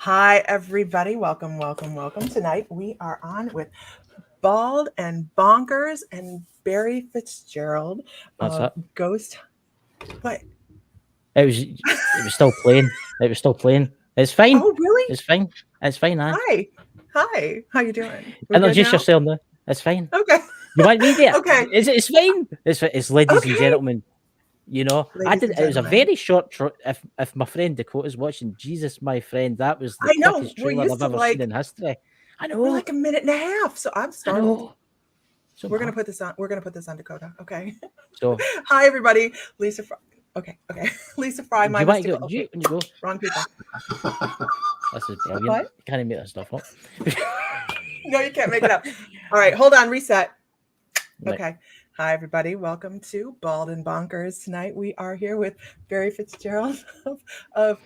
Hi, everybody. Welcome, welcome, welcome. Tonight we are on with Bald and Bonkers and Barry Fitzgerald That's of it. Ghost. What? It was still playing. It was still playing. It's fine. Oh, really? It's fine. It's fine, aye. Hi. Hi. How you doing? We good Introduce now? yourself now. It's fine. Okay. You want me there? Okay. It's fine. It's ladies and Okay. gentlemen. You know, Ladies and it was a gentlemen. very short. If my friend Dakota's watching, Jesus, my friend, that was the I know. quickest trailer I've ever seen in history. I we're know. like a minute and a half, so I'm I startled. know. So We're gonna bad. put this on. We're gonna put this on Dakota. Okay. So Hi, everybody. Lisa. Okay. Lisa Fry, do my you want to mystical. go? Okay. You go. Wrong people. This is brilliant. What? You can't make that stuff up. No, you can't make it up. All right, hold on, reset. Right. Okay. Hi, everybody. Welcome to Bald and Bonkers. Tonight we are here with Barry Fitzgerald of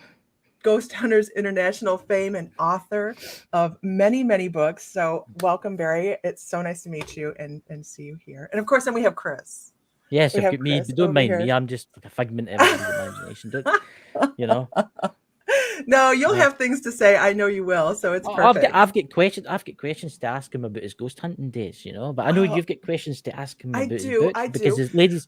Ghost Hunters International fame and author of many, many books. So welcome, Barry. It's so nice to meet you and see you here. And of course, then we have Chris. Yes, We I've have got me. Chris Don't over mind me. here. I'm just like a figment of everybody's imagination. Don't you know? No, you'll Yeah. have things to say. I know you will. So it's Oh, perfect. I've got questions. I've got questions to ask him about his ghost hunting days. You know, but I know Oh, you've got questions to ask him I about his do. books I because, do. ladies,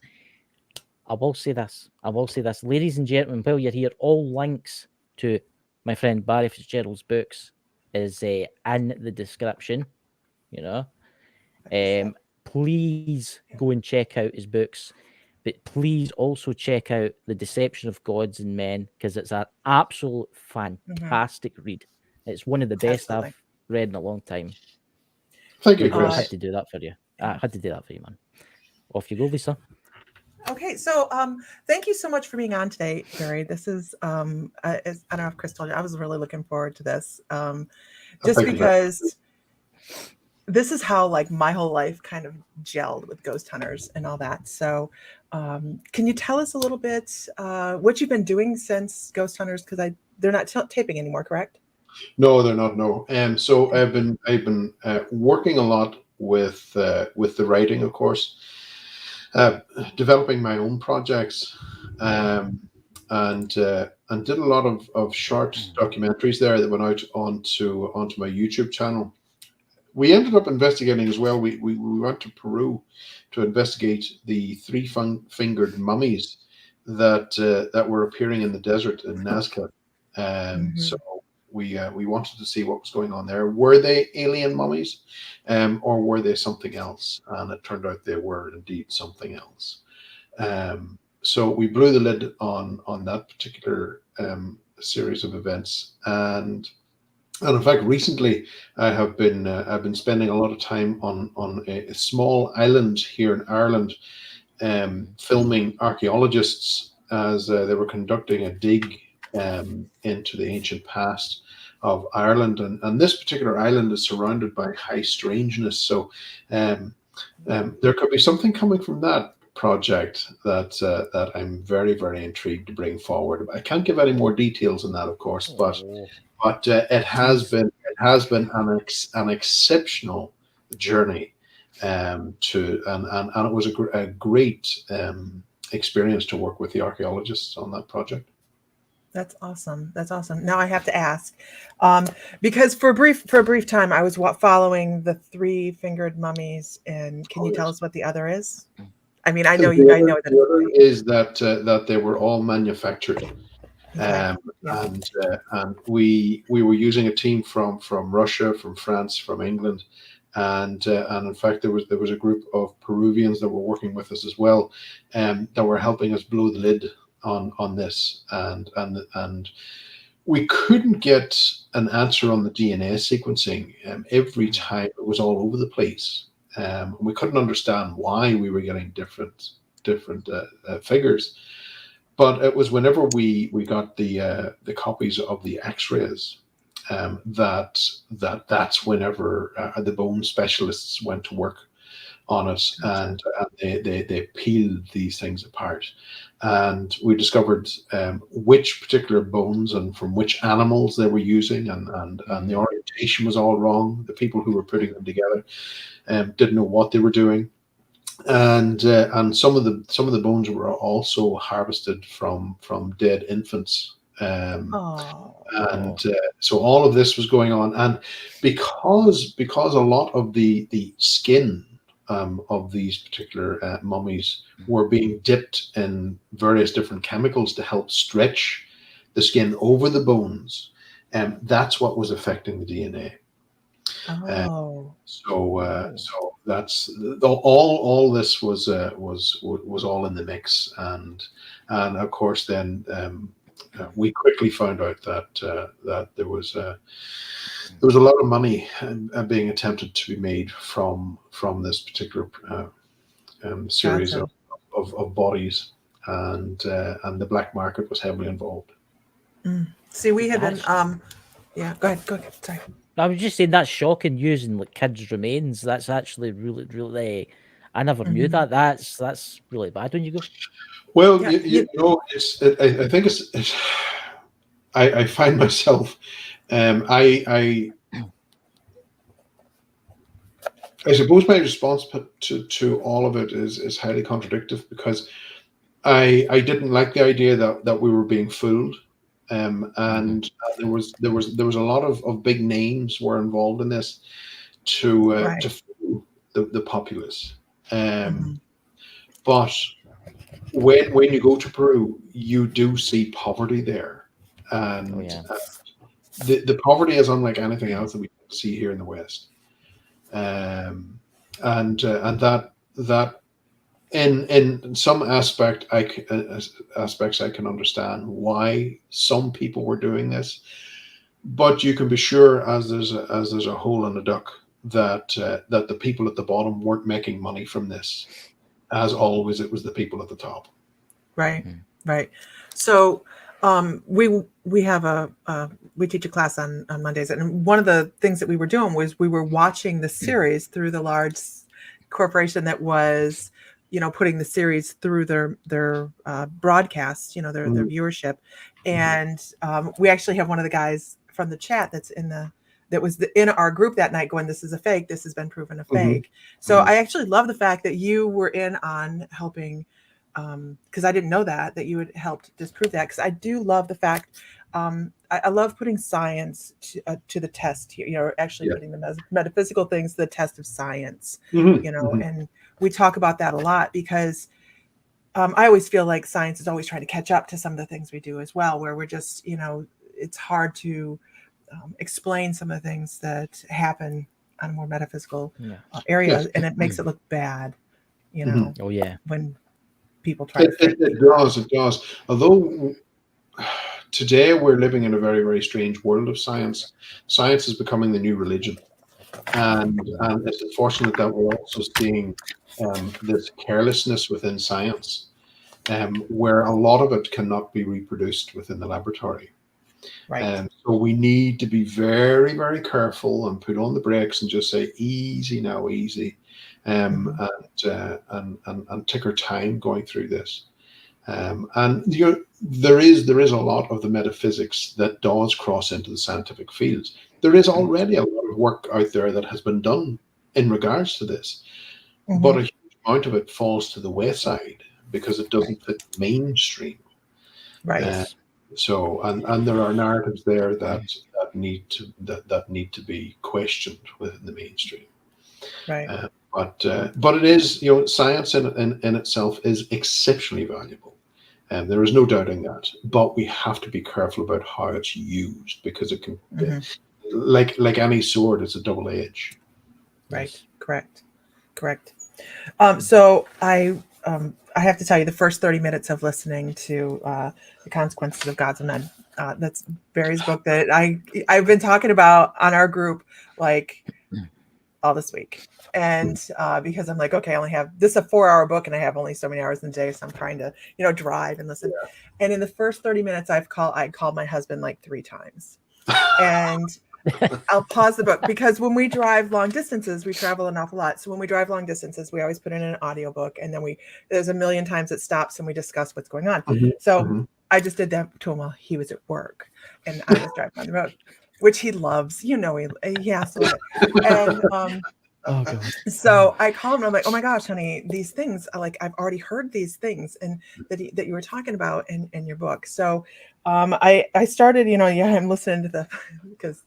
I will say this. I will say this, ladies and gentlemen. While you're here, all links to my friend Barry Fitzgerald's books is in the description. You know, please go and check out his books. But please also check out The Deception of Gods and Men because it's an absolute fantastic read. It's one of the best Absolutely. I've read in a long time. Thank you, I had Chris. to do that for you. I had to do that for you, man. Off you go, Lisa. Okay, so thank you so much for being on today, Barry. This is I don't know if Chris told you, I was really looking forward to this, just Thank you very because this is how like my whole life kind of gelled with ghost hunters and all that. So, can you tell us a little bit what you've been doing since Ghost Hunters? Because they're not taping anymore, correct? No, they're not. No. So Okay. I've been working a lot with the writing, of course, developing my own projects, and did a lot of short documentaries there that went out onto my YouTube channel. We ended up investigating as well. We went to Peru to investigate the three-fingered mummies that were appearing in the desert in Nazca. So we wanted to see what was going on there. Were they alien mummies, or were they something else? And it turned out they were indeed something else. So we blew the lid on that particular series of events, and in fact, recently I've been spending a lot of time on a small island here in Ireland, filming archaeologists as they were conducting a dig into the ancient past of Ireland, and this particular island is surrounded by high strangeness. So there could be something coming from that project that I'm very, very intrigued to bring forward. I can't give any more details on that, of course, but Oh, it has been an exceptional journey, and it was a great experience to work with the archaeologists on that project. That's awesome. That's awesome. Now I have to ask, because for a brief time I was following the three-fingered mummies, and can Oh you tell yes. us what the other is? I mean, I The know you. I know that the it's other is that they were all manufactured. okay. Um, Yeah. and we were using a team from Russia, from France, from England, and in fact there was a group of Peruvians that were working with us as well, that were helping us blow the lid on this, and we couldn't get an answer on the DNA sequencing. Every time it was all over the place. We couldn't understand why we were getting different figures. But it was whenever we got the copies of the X-rays, that's whenever the bone specialists went to work on it, Gotcha. and they peeled these things apart, and we discovered which particular bones and from which animals they were using, and the orientation was all wrong. The people who were putting them together didn't know what they were doing, and some of the bones were also harvested from dead infants, And so all of this was going on, and because a lot of the skin of these particular mummies were being dipped in various different chemicals to help stretch the skin over the bones, that's what was affecting the DNA. So that's all this was all in the mix, and of course then we quickly found out that there was a lot of money being attempted to be made from this particular series Gotcha. of bodies, and the black market was heavily involved. See, we had been yeah, go ahead. Sorry. I was just saying that's shocking, using like kids' remains. That's actually really. I never knew that. That's really bad when you go. Well, you know, I think it's I find myself, I suppose my response to all of it is highly contradictory, because I didn't like the idea that we were being fooled. And there was a lot of big names were involved in this to fool the populace. But when you go to Peru, you do see poverty there, and the poverty is unlike anything else that we see here in the West. And that in some aspects I can understand why some people were doing this, but you can be sure, as there's a hole in the duck, that the people at the bottom weren't making money from this. As always, it was the people at the top. Right. So we have we teach a class on Mondays, and one of the things that we were doing was we were watching the series through the large corporation that was, putting the series through their broadcasts, their viewership. And we actually have one of the guys from the chat that was in our group that night going, "This is a fake. This has been proven a fake." So I actually love the fact that you were in on helping, because I didn't know that you had helped disprove that. Because I do love the fact, I love putting science to the test here. Actually putting the metaphysical things to the test of science. And we talk about that a lot, because I always feel like science is always trying to catch up to some of the things we do as well, where we're just, it's hard to explain some of the things that happen on a more metaphysical area, and it makes it look bad, when people try it does. Although today we're living in a very, very strange world of science. Science is becoming the new religion, and it's unfortunate that we're also seeing this carelessness within science, where a lot of it cannot be reproduced within the laboratory. So we need to be very, very careful and put on the brakes and just say, easy now, easy, and take our time going through this. And there is a lot of the metaphysics that does cross into the scientific fields. There is already a lot of work out there that has been done in regards to this, but a huge amount of it falls to the wayside because it doesn't fit mainstream. So, and there are narratives there that need to be questioned within the mainstream. But it is, science in itself is exceptionally valuable, and there is no doubting that. But we have to be careful about how it's used, because it can, like any sword, it's a double edge. Correct. So I have to tell you, the first 30 minutes of listening to The Consequences of Gods and Men, that's Barry's book that I've been talking about on our group like all this week. And because I'm like, okay, I only have this is a 4-hour book and I have only so many hours in the day, so I'm trying to drive and listen. And in the first 30 minutes, I called my husband like 3 times. And I'll pause the book, because when we drive long distances, we travel an awful lot. So when we drive long distances, we always put in an audiobook, and then there's a million times it stops and we discuss what's going on. So I just did that to him while he was at work and I was driving on the road, which he loves. He has to love it. And Oh God. So I called him. I'm like, oh my gosh, honey, these things, like I've already heard these things, and that you were talking about in your book. So I started, I'm listening to the because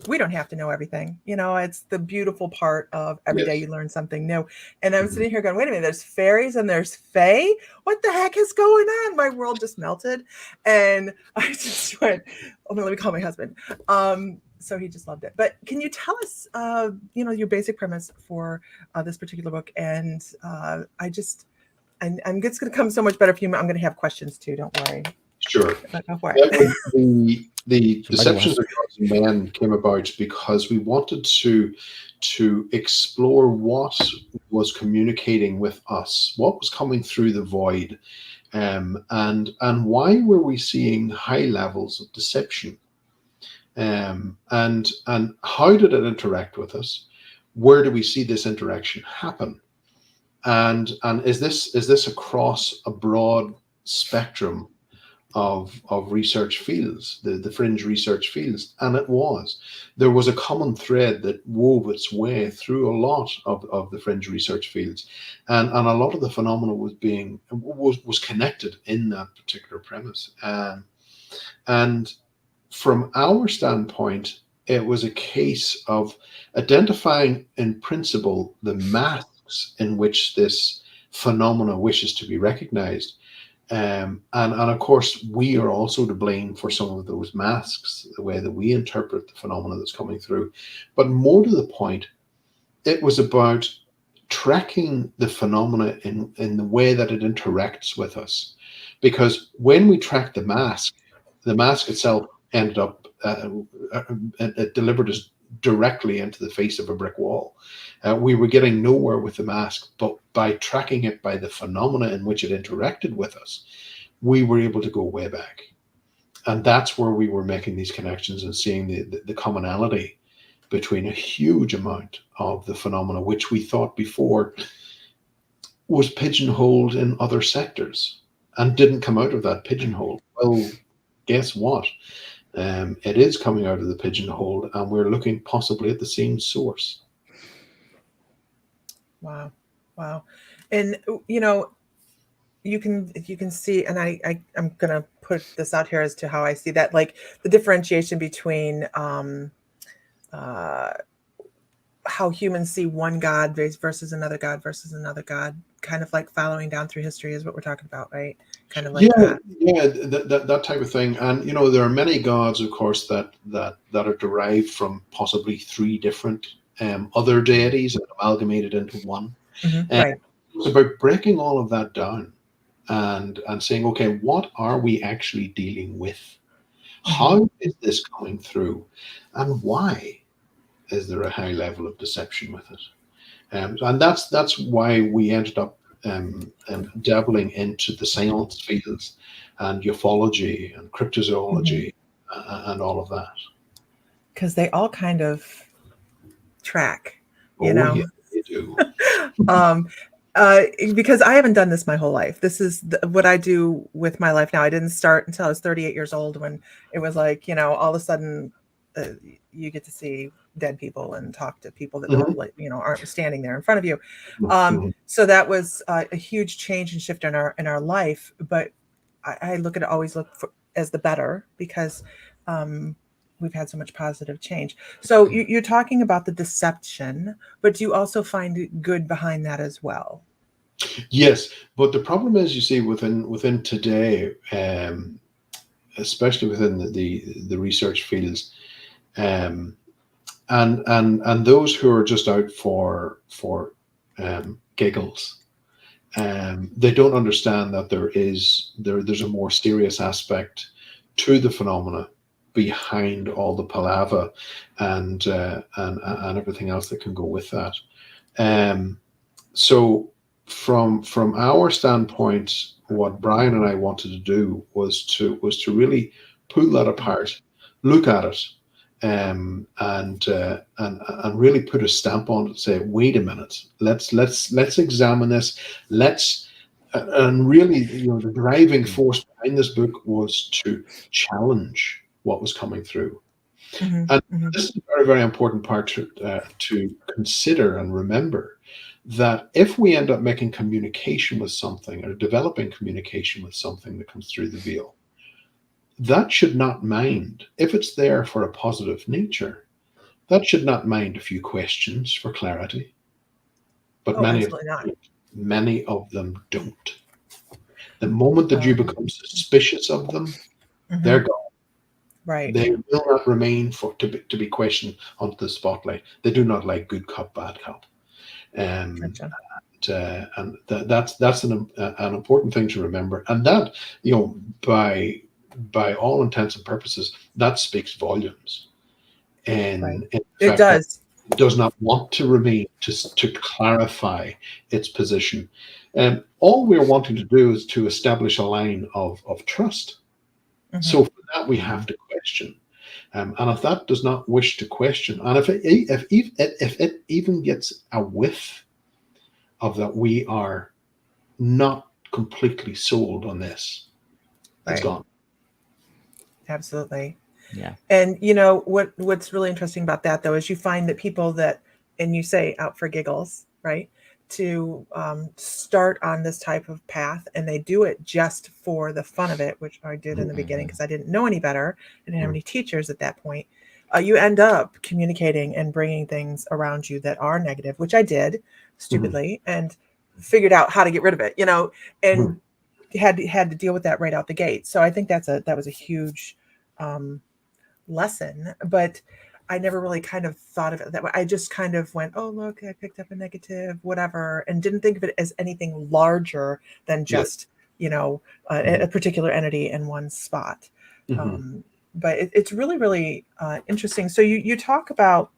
we don't have to know everything. It's the beautiful part of every day Yes. you learn something new. And I'm Mhm. sitting here going, wait a minute, there's fairies and there's fae. What the heck is going on? My world just melted. And I just went, oh, let me call my husband. So he just loved it. But can you tell us, your basic premise for this particular book? And I'm just going to come so much better for you. I'm going to have questions too. Don't worry. Sure. Go for Yeah, it. the So big deceptions list. of gods and men came about because we wanted to explore what was communicating with us, what was coming through the void, and why were we seeing high levels of deception, and how did it interact with us? Where do we see this interaction happen? And is this across a broad spectrum of research fields, the fringe research fields? And it was. There was a common thread that wove its way through a lot of the fringe research fields, and a lot of the phenomena was connected in that particular premise. And from our standpoint, it was a case of identifying in principle the masks in which this phenomena wishes to be recognized, and of course, we are also to blame for some of those masks, the way that we interpret the phenomena that's coming through. But more to the point, it was about tracking the phenomena in the way that it interacts with us. Because when we track the mask itself ended up, it delivered us directly into the face of a brick wall. We were getting nowhere with the mask, but by tracking it by the phenomena in which it interacted with us, we were able to go way back. And that's where we were making these connections and seeing the commonality between a huge amount of the phenomena, which we thought before was pigeonholed in other sectors and didn't come out of that pigeonhole. Well, guess what? It is coming out of the pigeonhole, and we're looking possibly at the same source. Wow. Wow. And you can see, and I'm gonna put this out here as to how I see that, like the differentiation between uh how humans see one god versus another god versus another god, kind of like following down through history is what we're talking about, right? Kind of like Yeah, that. yeah, that type of thing. And there are many gods, of course, that are derived from possibly three different other deities and amalgamated into one. And Right. it's about breaking all of that down and saying, okay, what are we actually dealing with? Hmm. How is this coming through? And why is there a high level of deception with it? And that's why we ended up dabbling into the science fields and ufology and cryptozoology and all of that. Because they all kind of track, you Oh, yeah, know. they do. um because I haven't done this my whole life. This is what I do with my life now. I didn't start until I was 38 years old, when it was like, all of a sudden uh, you get to see dead people and talk to people that Mhm, aren't standing there in front of you. mhm. So that was a huge change and shift in our life. But I look at it, always look as the better, because um, we've had so much positive change. So you're talking about the deception, but do you also find good behind that as well? Yes, but the problem is, you see, within today, especially within the research fields, um, and those who are just out for giggles, they don't understand that there's a more serious aspect to the phenomena behind all the palaver and everything else that can go with that. So from our standpoint, what Brian and I wanted to do was to really pull that apart, look at it, and really put a stamp on it and say, wait a minute, let's examine this. Let's and really, the driving force behind this book was to challenge what was coming through. Mhm, And mhm. this is a very, very important part to consider and remember, that if we end up making communication with something or developing communication with something that comes through the veil, that should not mind, if it's there for a positive nature, that should not mind a few questions for clarity. But Oh, absolutely not. many of them don't. The moment that you Um, become suspicious of them, they're mhm. gone. Right. They will not remain to be questioned onto the spotlight. They do not like good cop, bad cop. Um, Gotcha. that's an important thing to remember. And that, by all intents and purposes, that speaks volumes. Right. And in It fact, that does. does not want to remain to clarify its position. And all we're wanting to do is to establish a line of trust. Mhm. So for that, we have to question. And if that does not wish to question, and if it even gets a whiff of that, we are not completely sold on this, it's Right. gone. Absolutely. Yeah. And what's really interesting about that though is you find that people that, and you say out for giggles, right, to start on this type of path, and they do it just for the fun of it, which I did in the beginning because I didn't know any better. I didn't have any teachers at that point. You end up communicating and bringing things around you that are negative, which I did Mhm. stupidly, and figured out how to get rid of it, Mhm. and had to deal with that right out the gate. So I think that was a huge um, lesson, but I never really kind of thought of it that way. I just kind of went, oh, look, I picked up a negative, whatever, and didn't think of it as anything larger than Yeah. just, a Mhm. particular entity in one spot. Mhm. Um, but it's really, really interesting. So you talk about,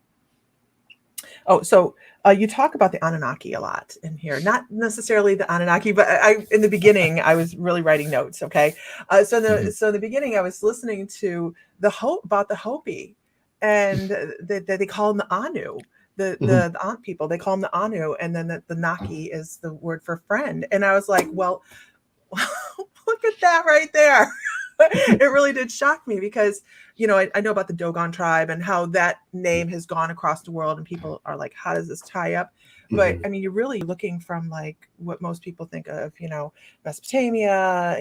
oh, so you talk about the Anunnaki a lot in here. Not necessarily the Anunnaki, but in the beginning I was really writing notes. Okay, Mhm. so in the beginning I was listening to the Hope about the Hopi, and they call them the Anu. Mhm. The Ant people, they call them the Anu, and then the Naki is the word for friend. And I was like, well, look at that right there. It really did shock me because, I know about the Dogon tribe and how that name has gone across the world, and people are like, how does this tie up? But Mhm. I mean, you're really looking from like what most people think of, Mesopotamia,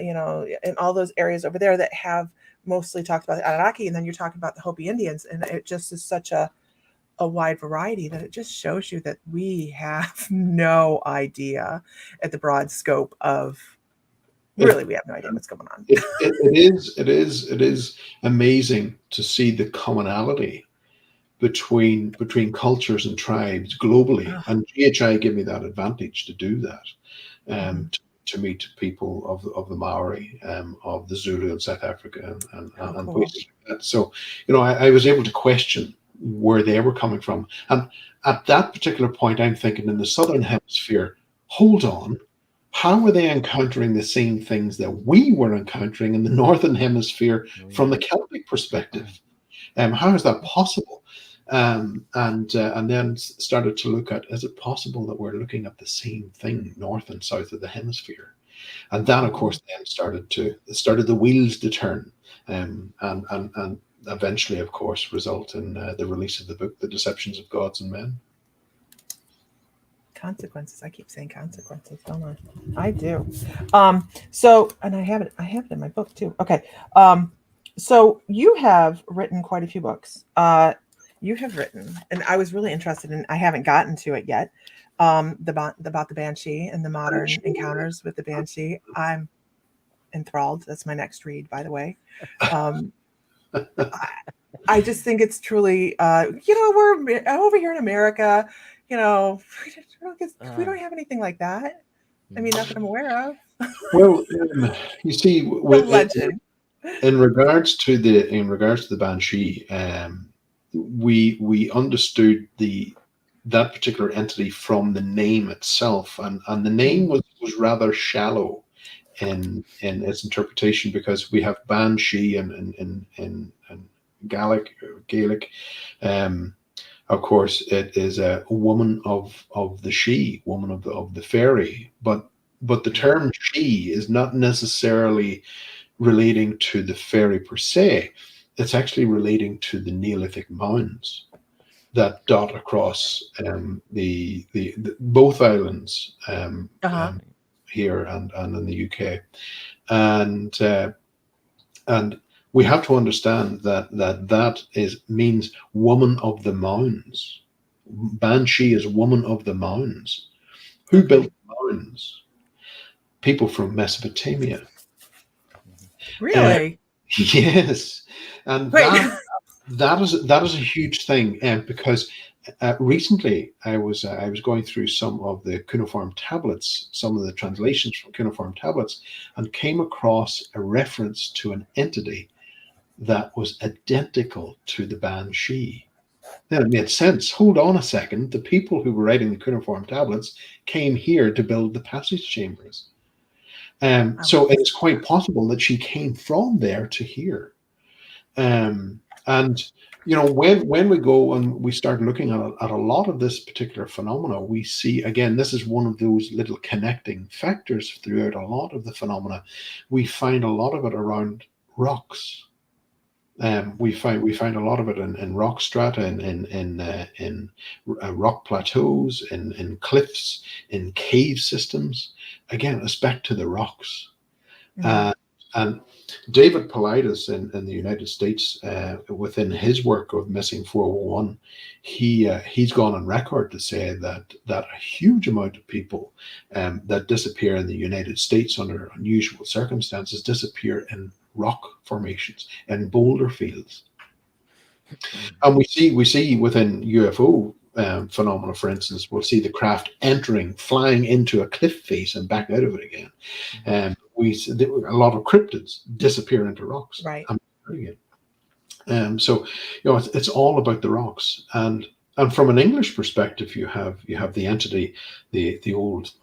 and all those areas over there that have mostly talked about the Anunnaki, and then you're talking about the Hopi Indians, and it just is such a wide variety that it just shows you that we have no idea at the broad scope of, It, really, we have no idea what's going on. it is amazing to see the commonality between cultures and tribes globally, Oh, and GHI give me that advantage to do that, mhm. to meet people of the Maori, of the Zulu in South Africa, Oh, and cool. places like that. So, I was able to question where they were coming from, and at that particular point, I'm thinking in the southern hemisphere, hold on. How are they encountering the same things that we were encountering in the northern hemisphere Oh, from yeah. the Celtic perspective? How is that possible? And then started to look at, is it possible that we're looking at the same thing north and south of the hemisphere? And that, of Mhm. course, then started the wheels to turn, and eventually, of course, result in the release of the book, The Deceptions of Gods and Men. Consequences. I keep saying consequences, don't I? I do. So, and I have it in my book too. Okay. So you have written quite a few books. You have written, and I was really interested in, I haven't gotten to it yet. About the banshee and the modern encounters with the banshee. I'm enthralled. That's my next read, by the way. Um, I, I just think it's truly, we're over here in America, you know, we Uh, don't have anything like that. I mean, not that I'm aware of. Well, you see, From legend. in regards to the banshee, we understood that particular entity from the name itself, and the name Mhm. was rather shallow in its interpretation, because we have banshee in Gaelic. Um, of course, it is a woman of the she, woman of the fairy, but the yeah. term she is not necessarily relating to the fairy per se. it's actually relating to the Neolithic mounds that dot across the both islands here and in the UK, and we have to understand that means woman of the mounds. Banshee is woman of the mounds. Who built the mounds? People from Mesopotamia. Really? Yes, and that is a huge thing, because recently I was going through some of the cuneiform tablets, some of the translations from cuneiform tablets, and came across a reference to an entity that was identical to the banshee. Then it made sense. Hold on a second. The people who were writing the cuneiform tablets came here to build the passage chambers. So it's quite possible that she came from there to here. And when we go and we start looking at a lot of this particular phenomena, we see, again, this is one of those little connecting factors throughout a lot of the phenomena. We find a lot of it around rocks. We find a lot of it in rock strata, in rock plateaus, in cliffs, in cave systems. Again, it's back to the rocks. And David Paulides in the United States, within his work of Missing 401, he's gone on record to say that a huge amount of people that disappear in the United States under unusual circumstances disappear in rock formations and boulder fields. And we see within UFO phenomena, for instance, we'll see the craft flying into a cliff face and back out of it again. We see a lot of cryptids disappear into rocks. Right. So it's all about the rocks. And from an English perspective, you have the entity, the old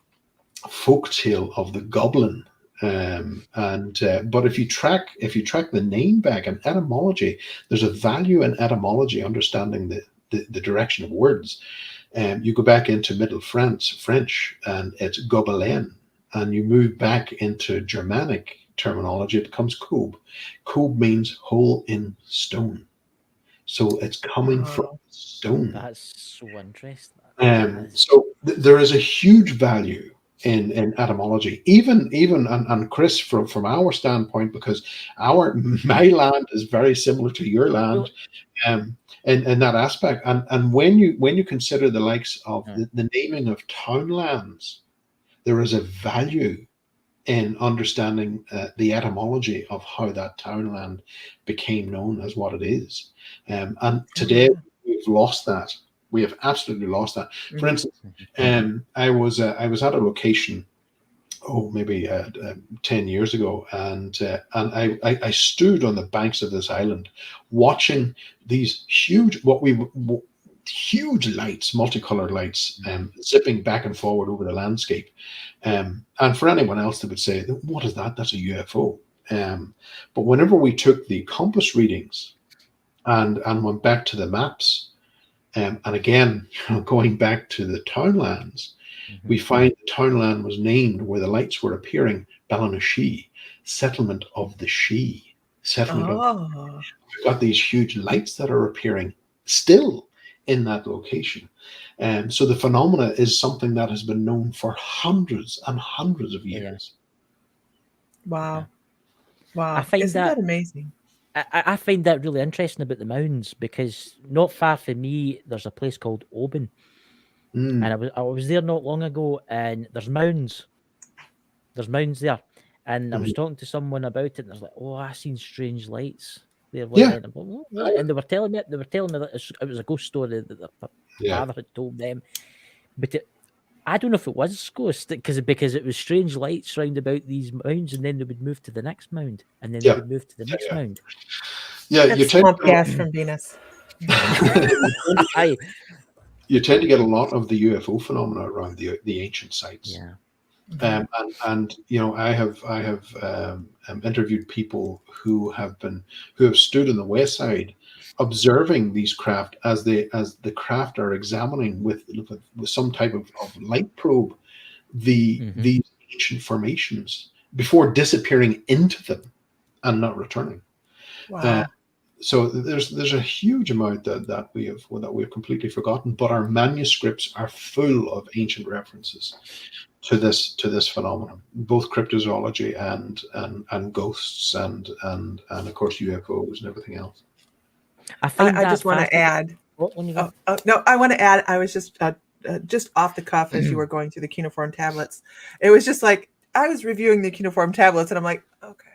folk tale of the goblin. But if you track the name back in etymology, there's a value in etymology, understanding the direction of words. You go back into Middle French, and it's gobelin, and you move back into Germanic terminology, it becomes kobe. Kobe means hole in stone, so it's coming from stone. That's so interesting. So there is a huge value in etymology, even and Chris, from our standpoint, because my land is very similar to your land, in that aspect, and when you consider the likes of the naming of townlands, there is a value in understanding the etymology of how that townland became known as what it is, and today we've lost that. We have absolutely lost that. For instance, I was at a location, maybe 10 years ago, and I stood on the banks of this island, watching these huge lights, multicolored lights, zipping back and forward over the landscape. And for anyone else that would say, "What is that? That's a UFO." But whenever we took the compass readings and went back to the maps, and again, going back to the townlands, we find the townland was named where the lights were appearing, Ballinashee, settlement of the Shee. We've got these huge lights that are appearing still in that location. So the phenomena is something that has been known for hundreds and hundreds of years. Wow. Wow. I find Isn't that amazing? I find that really interesting about the mounds, because not far from me there's a place called Oban, and I was there not long ago, and there's mounds there, and I was talking to someone about it, and I was like, "Oh, I seen strange lights there." And they were telling me that it was a ghost story that their father had told them, but I don't know if it was ghost, because it was strange lights round about these mounds, and then they would move to the next mound, and then they would move to the next mound. Yeah, that's swamp gas from Venus. You tend to get a lot of the UFO phenomena around the ancient sites. Yeah. And I have interviewed people who have stood on the west side, observing these craft as the craft are examining with some type of light probe these ancient formations before disappearing into them and not returning. Wow. So there's a huge amount that we have completely forgotten, but our manuscripts are full of ancient references to this phenomenon, both cryptozoology and ghosts and of course UFOs and everything else. I find I that just want to fascinating. add. What, when you go? No, I want to add. I was just off the cuff as you were going through the cuneiform tablets. It was just like I was reviewing the cuneiform tablets, and I'm like, okay.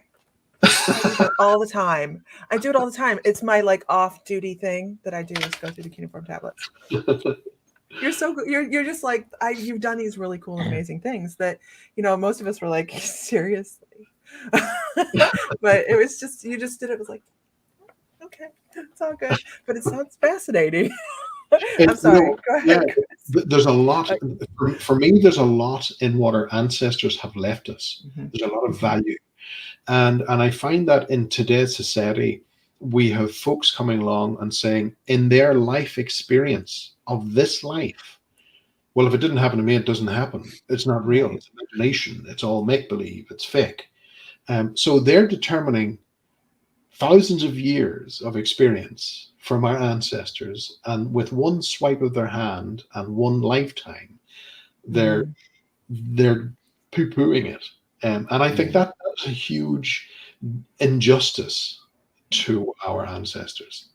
I do that all the time. I do it all the time. It's my like off-duty thing that I do is go through the cuneiform tablets. You're so good. You're just like you've done these really cool and amazing things that most of us were like seriously, but it was just you just did it. It was like okay, it's all good, but it sounds fascinating. I'm sorry. Go ahead. Yeah, there's a lot for me. There's a lot in what our ancestors have left us. Mm-hmm. There's a lot of value. And I find that in today's society, we have folks coming along and saying, in their life experience of this life, well, if it didn't happen to me, it doesn't happen. It's not real. It's imagination. It's all make-believe. It's fake. So they're determining thousands of years of experience from our ancestors, and with one swipe of their hand and one lifetime, they're poo-pooing it. And I think that's a huge injustice to our ancestors.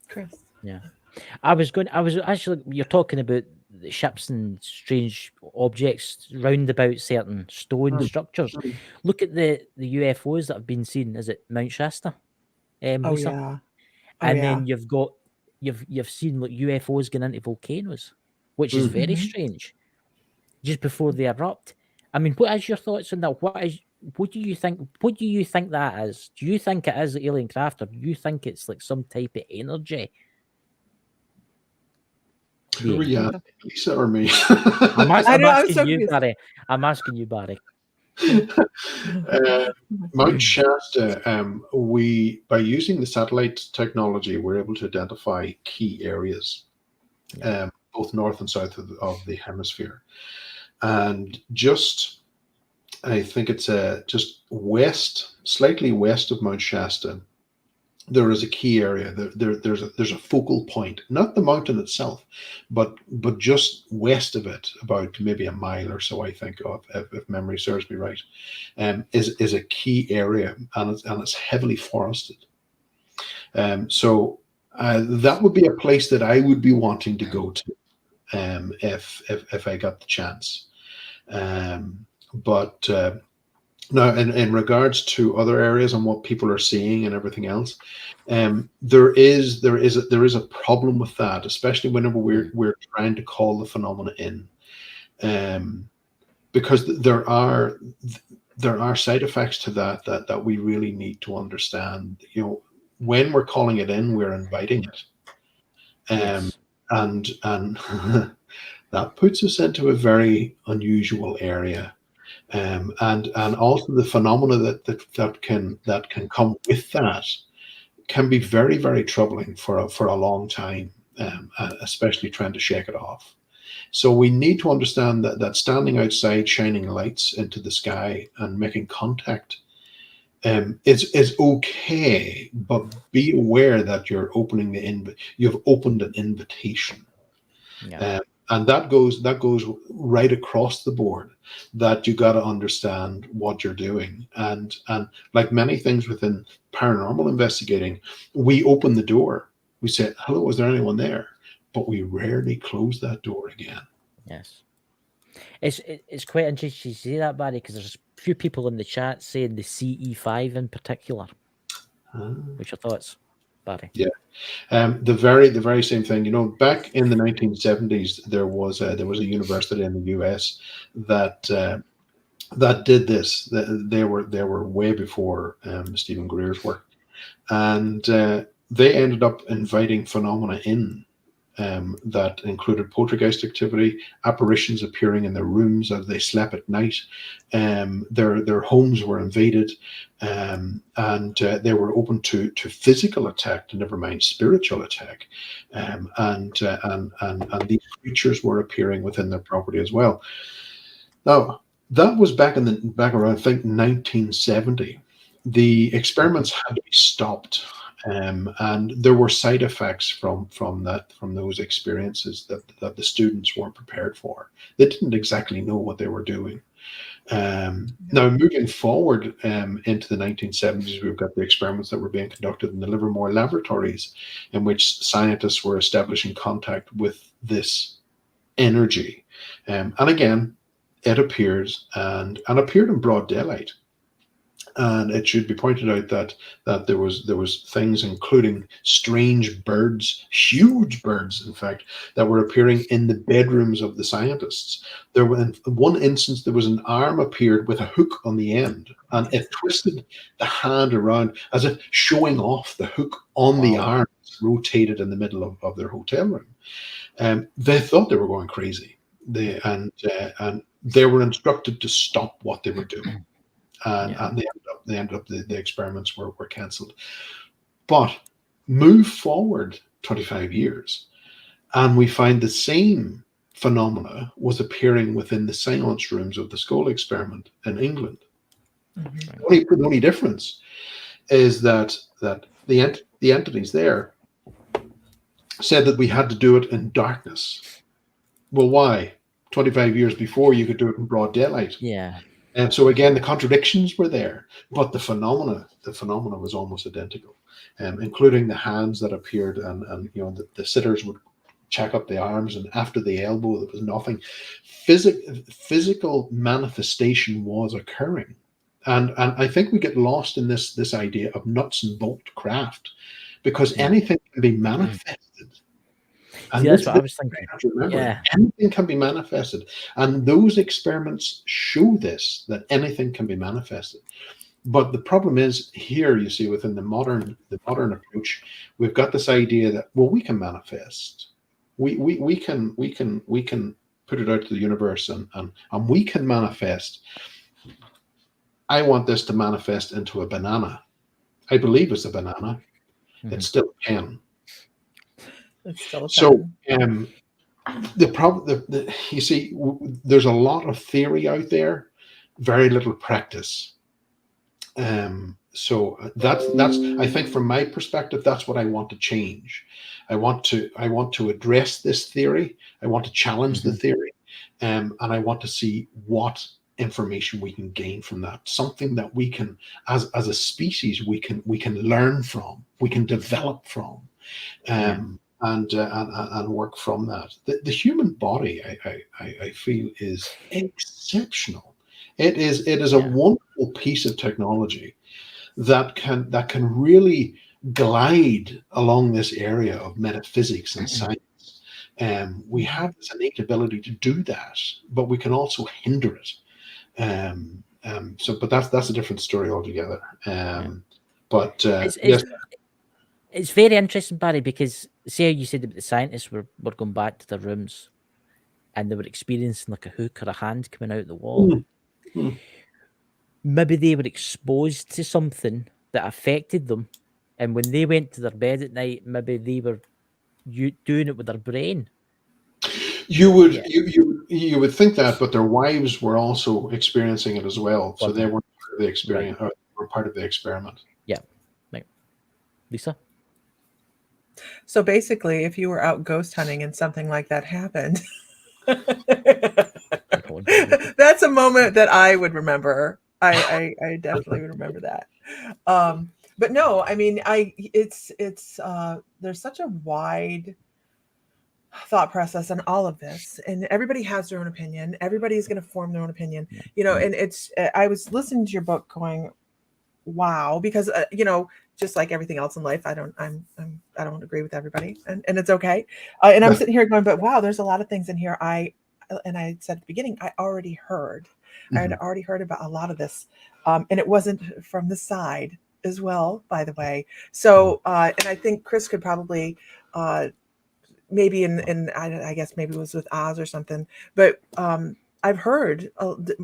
Chris. Yeah. I was actually, you're talking about the ships and strange objects round about certain stone structures. Look at the UFOs that have been seen. Is it Mount Shasta? Oh Lisa? yeah. And then you've seen like UFOs going into volcanoes, which is very strange. Just before they erupt. I mean, what is your thoughts on that? What do you think? What do you think that is? Do you think it is alien craft, or do you think it's like some type of energy? Who are you asking, Lisa or me? I'm asking you, Barry. I'm asking you, Barry. Mount Shasta, by using the satellite technology, we're able to identify key areas, both north and south of the hemisphere. And I think it's just slightly west of Mount Shasta, there is a key area. There's a focal point, not the mountain itself, but just west of it, about maybe a mile or so, I think, if memory serves me right, is a key area, and it's heavily forested. So that would be a place that I would be wanting to go to, if I got the chance. But now, in regards to other areas and what people are seeing and everything else, there is a problem with that, especially whenever we're trying to call the phenomena in, because there are side effects to that we really need to understand. When we're calling it in, we're inviting it, and that puts us into a very unusual area. And also the phenomena that can come with that can be very, very troubling for a long time, especially trying to shake it off. So we need to understand that standing outside, shining lights into the sky and making contact is okay, but be aware that you've opened an invitation. Yeah. And that goes right across the board, that you got to understand what you're doing. And like many things within paranormal investigating, we open the door. We say, hello, is there anyone there? But we rarely close that door again. Yes. It's quite interesting to see that, Barry, because there's a few people in the chat saying the CE5 in particular. What's your thoughts, Barry? Yeah. The very same thing. Back in the 1970s, there was a university in the US that did this. They were way before Stephen Greer's work, and they ended up inviting phenomena in that included poltergeist activity, apparitions appearing in their rooms as they slept at night. Their homes were invaded, and they were open to physical attack, to never mind spiritual attack. And these creatures were appearing within their property as well. Now, that was back around, I think, 1970. the experiments had to be stopped, and there were side effects from those experiences that the students weren't prepared for. They didn't exactly know what they were doing. Now, moving forward into the 1970s, we've got the experiments that were being conducted in the Livermore laboratories, in which scientists were establishing contact with this energy. And again, it appears and appeared in broad daylight. And it should be pointed out that there was things, including strange birds, huge birds, in fact, that were appearing in the bedrooms of the scientists. There were, in one instance, there was an arm appeared with a hook on the end, and it twisted the hand around as if showing off the hook on the arm, rotated in the middle of their hotel room. They thought they were going crazy. And they were instructed to stop what they were doing. And they ended up the experiments were cancelled. But move forward 25 years, and we find the same phenomena was appearing within the seance rooms of the Skull experiment in England. The only difference is that the entities there said that we had to do it in darkness. Well, why? 25 years before, you could do it in broad daylight. Yeah. And so again, the contradictions were there, but the phenomena was almost identical, including the hands that appeared, and the sitters would check up the arms, and after the elbow, there was nothing. Physical manifestation was occurring, and I think we get lost in this idea of nuts and bolt craft, because anything can be manifested. And that's what I was thinking. Anything can be manifested, and those experiments show this, that anything can be manifested. But the problem is here, you see, within the modern approach, we've got this idea that, well, we can manifest, we can put it out to the universe, and we can manifest. I want this to manifest into a banana. I believe it's a banana. It's still a pen. So the problem, you see, there's a lot of theory out there, very little practice. So that's I think from my perspective, that's what I want to change. I want to address this theory. I want to challenge the theory, and I want to see what information we can gain from that. Something that we can, as a species, we can learn from, we can develop from. And work from that. The human body, I feel, is exceptional. It is a wonderful piece of technology that can really glide along this area of metaphysics and science. We have this innate ability to do that, but we can also hinder it. But that's a different story altogether. Yes. It's very interesting, Barry, because say how you said that the scientists were going back to their rooms and they were experiencing like a hook or a hand coming out the wall. Maybe they were exposed to something that affected them, and when they went to their bed at night, maybe they were doing it with their brain. You would think that, but their wives were also experiencing it as well, so they weren't part of the experience. Right. Were part of the experiment. Yeah, right. Lisa. So basically, if you were out ghost hunting and something like that happened, that's a moment that I would remember. I definitely would remember that. But no, I mean, it's there's such a wide thought process on all of this, and everybody has their own opinion. Everybody's going to form their own opinion, and I was listening to your book going, wow, because just like everything else in life, I don't agree with everybody, and it's okay. And I'm sitting here going, but wow, there's a lot of things in here I said at the beginning, I already heard. I had already heard about a lot of this, and it wasn't from the side as well, by the way. So, and I think Chris could probably, maybe I guess maybe it was with Oz or something, but I've heard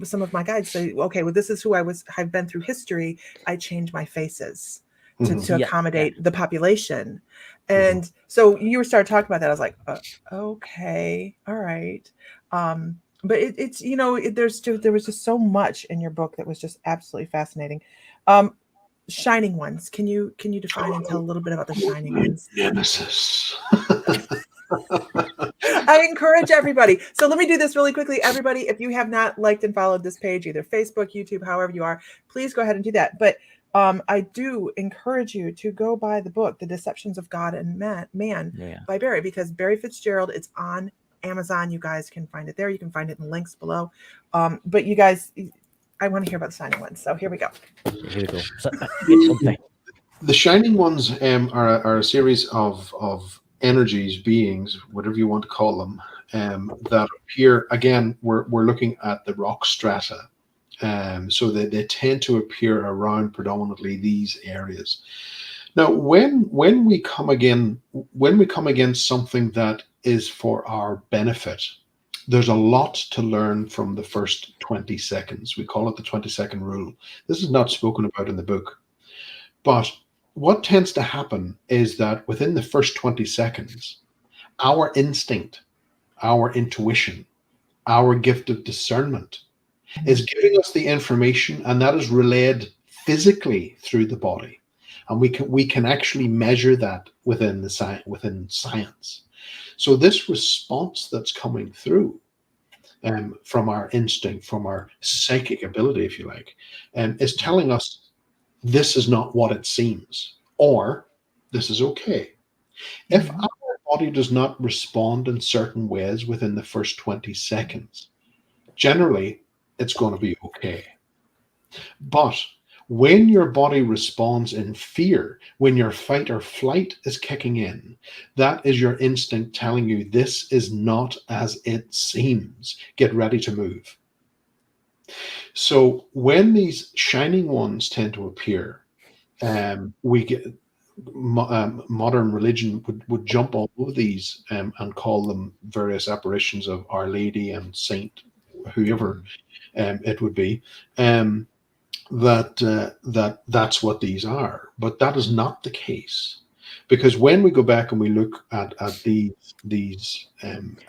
some of my guides say, okay, well, this is who I've been through history. I change my faces to accommodate the population. And so you started talking about that. I was like, okay, all right. But there was just so much in your book that was just absolutely fascinating. shining ones. Can you define and tell a little bit about the shining ones? Nemesis. I encourage everybody. So let me do this really quickly. Everybody, if you have not liked and followed this page, either Facebook, YouTube, however you are, please go ahead and do that. But I do encourage you to go buy the book, The Deceptions of God and Man Yeah. by Barry, because Barry Fitzgerald, it's on Amazon. You guys can find it there. You can find it in the links below. But you guys, I want to hear about the shining ones. So here we go. Here we go. So, get something. The shining ones are a series of energies, beings, whatever you want to call them, that appear. Again, we're looking at the rock strata, so they tend to appear around predominantly these areas. Now, when we come against something that is for our benefit, there's a lot to learn from the first 20 seconds. We call it the 20-second rule. This is not spoken about in the book, but what tends to happen is that within the first 20 seconds, our instinct, our intuition, our gift of discernment is giving us the information, and that is relayed physically through the body. And we can actually measure that within science. So this response that's coming through from our instinct, from our psychic ability, if you like, is telling us this is not what it seems, or this is okay. If our body does not respond in certain ways within the first 20 seconds, generally it's going to be okay. But when your body responds in fear, when your fight or flight is kicking in, that is your instinct telling you this is not as it seems. Get ready to move. So when these shining ones tend to appear, we get modern religion would jump all over these and call them various apparitions of Our Lady and Saint, whoever it would be. That's what these are, but that is not the case, because when we go back and we look at these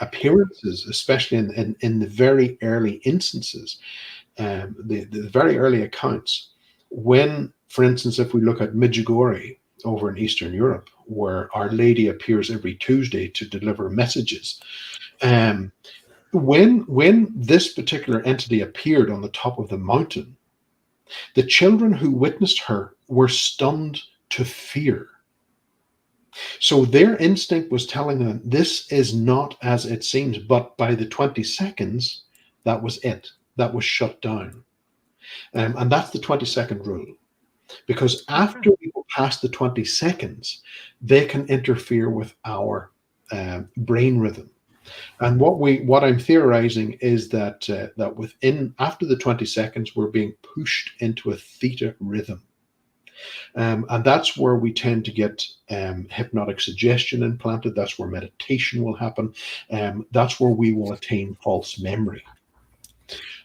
appearances, especially in the very early instances, the very early accounts, when, for instance, if we look at Medjugorje over in Eastern Europe, where Our Lady appears every Tuesday to deliver messages, when this particular entity appeared on the top of the mountain, the children who witnessed her were stunned to fear. So their instinct was telling them this is not as it seems, but by the 20 seconds, that was it. That was shut down. And that's the 20-second rule. Because after we go past the 20 seconds, they can interfere with our brain rhythm. And what I'm theorizing is that after the 20 seconds, we're being pushed into a theta rhythm. And that's where we tend to get hypnotic suggestion implanted. That's where meditation will happen. That's where we will attain false memory.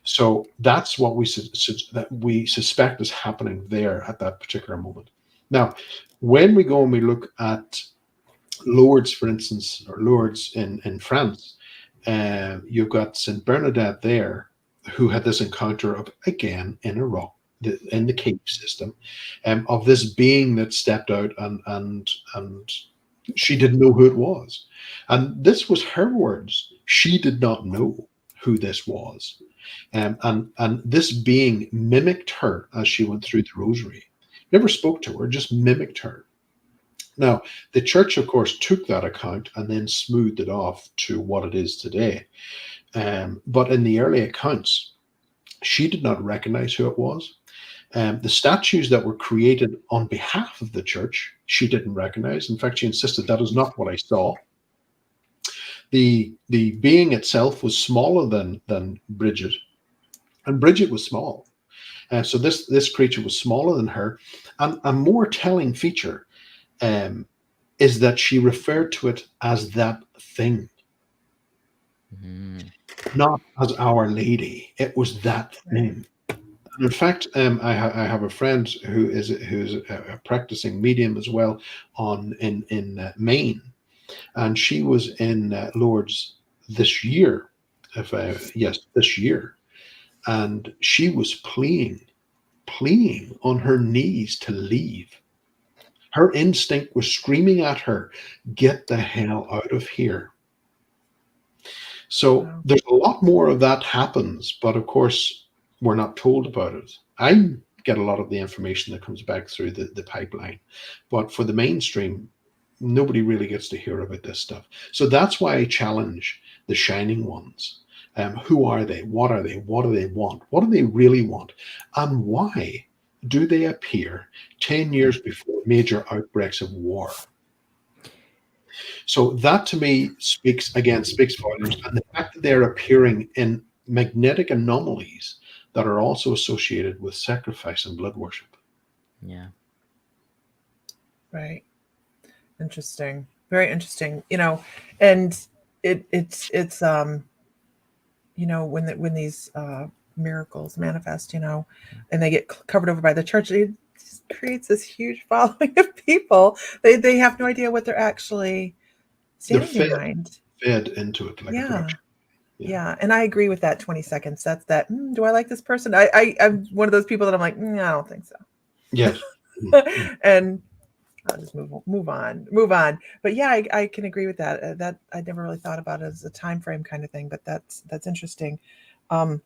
So that's what we suspect is happening there at that particular moment. Now, when we go and we look at Lourdes, for instance, or Lourdes in France, you've got Saint Bernadette there, who had this encounter of, again, in a rock, in the cave system, of this being that stepped out, and she didn't know who it was. And this was her words. She did not know who this was. And this being mimicked her as she went through the rosary. Never spoke to her, just mimicked her. Now, the church, of course, took that account and then smoothed it off to what it is today. But in the early accounts, she did not recognize who it was. The statues that were created on behalf of the church, she didn't recognize. In fact, she insisted, that is not what I saw. The being itself was smaller than Bridget, and Bridget was small. So this creature was smaller than her. And a more telling feature is that she referred to it as that thing, not as Our Lady. It was that thing. And in fact, I have a friend who's a practicing medium as well in Maine, and she was in Lourdes this year. This year, and she was pleading pleading on her knees to leave. Her instinct was screaming at her, get the hell out of here. So Wow. there's a lot more of that happens, but of course, we're not told about it. I get a lot of the information that comes back through the pipeline, but for the mainstream, nobody really gets to hear about this stuff. So that's why I challenge the shining ones. Who are they? What are they? What do they want? What do they really want? And why do they appear 10 years before major outbreaks of war? So that to me speaks volumes. And the fact that they're appearing in magnetic anomalies that are also associated with sacrifice and blood worship. Yeah. Right. Interesting. Very interesting. And it's when these miracles manifest, and they get covered over by the church, it just creates this huge following of people. They have no idea what they're actually standing behind. Fed into it like a production. Yeah. And I agree with that 20 seconds. That's that. Do I like this person? I'm one of those people that I'm like, I don't think so. Yes. And I'll just move on. But yeah, I can agree with that. That I never really thought about it as a time frame kind of thing, but that's interesting. And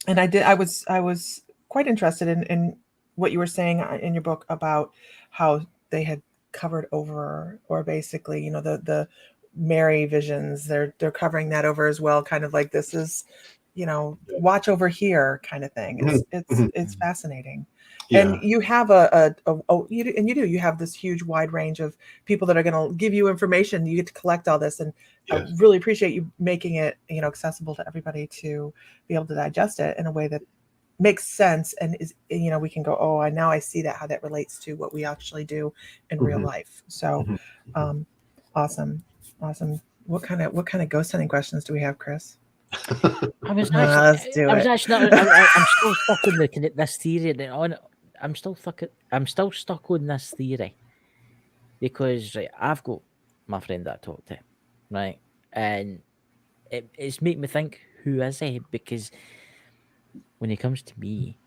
I was quite interested in what you were saying in your book about how they had covered over, or basically, the Mary visions. They're covering that over as well, kind of like this is, watch over here kind of thing. It's fascinating. Yeah. And you have you have this huge wide range of people that are going to give you information. You get to collect all this, and Yes. I really appreciate you making it, accessible to everybody to be able to digest it in a way that makes sense and is, we can go, oh, now I see that, how that relates to what we actually do in real life. So, awesome. What kind of ghost hunting questions do we have, Chris? I'm still stuck on this theory. I'm still stuck on this theory because I've got my friend that I talk to, right, and it's made me think, who is he? Because when it comes to me,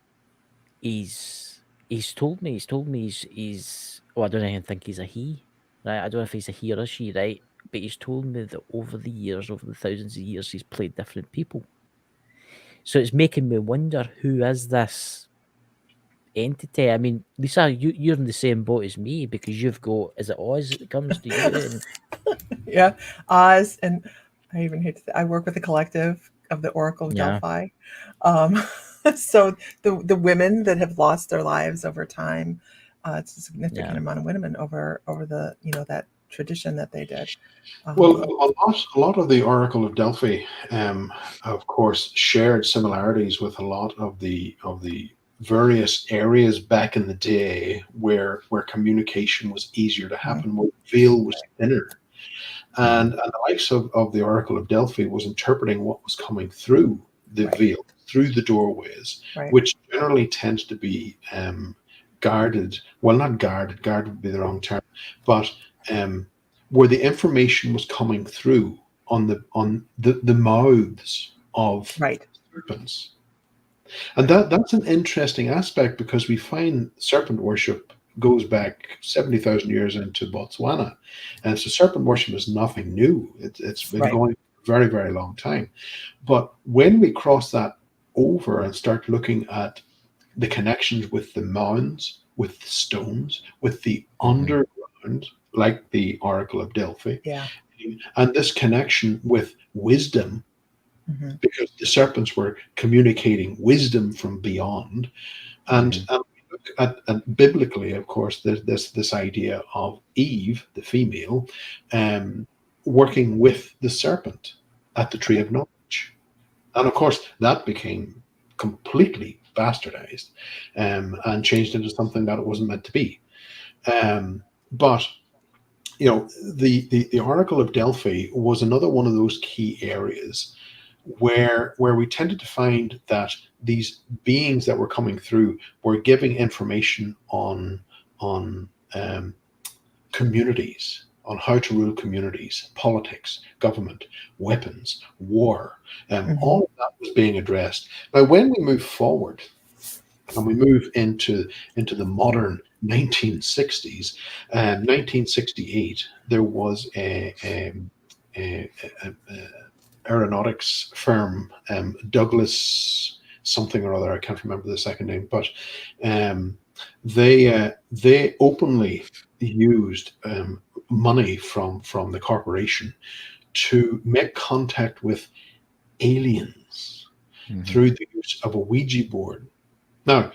he's told me he's I don't even think he's a he, right? I don't know if he's a he or a she, right? But he's told me that over the thousands of years, he's played different people. So it's making me wonder, who is this entity? I mean, Lisa, you're in the same boat as me because you've got, is it Oz that comes to you? And... Yeah, Oz, and I even hate to say, I work with a collective of the Oracle of Delphi. So the women that have lost their lives over time, it's a significant amount of women over the that tradition that they did. Well, a lot of the Oracle of Delphi, of course, shared similarities with a lot of the various areas back in the day where communication was easier to happen, where the veil was thinner. And the likes of the Oracle of Delphi was interpreting what was coming through the veil, through the doorways, which generally tends to be guarded. Well, not guarded, guard would be the wrong term, but where the information was coming through on the mouths of serpents. And that's an interesting aspect, because we find serpent worship goes back 70,000 years into Botswana. And so serpent worship is nothing new. It's been going for a very, very long time. But when we cross that over and start looking at the connections with the mounds, with the stones, with the underground, like the Oracle of Delphi, and this connection with wisdom, because the serpents were communicating wisdom from beyond. And we look at biblically, of course, there's this idea of Eve, the female, working with the serpent at the tree of knowledge. And of course, that became completely bastardized and changed into something that it wasn't meant to be. But the Oracle of Delphi was another one of those key areas where we tended to find that these beings that were coming through were giving information on communities, on how to rule communities, politics, government, weapons, war. All of that was being addressed. Now, when we move forward and we move into the modern 1960s, 1968, there was a aeronautics firm, Douglas something or other. I can't remember the second name, but they openly used money from the corporation to make contact with aliens through the use of a Ouija board. Now,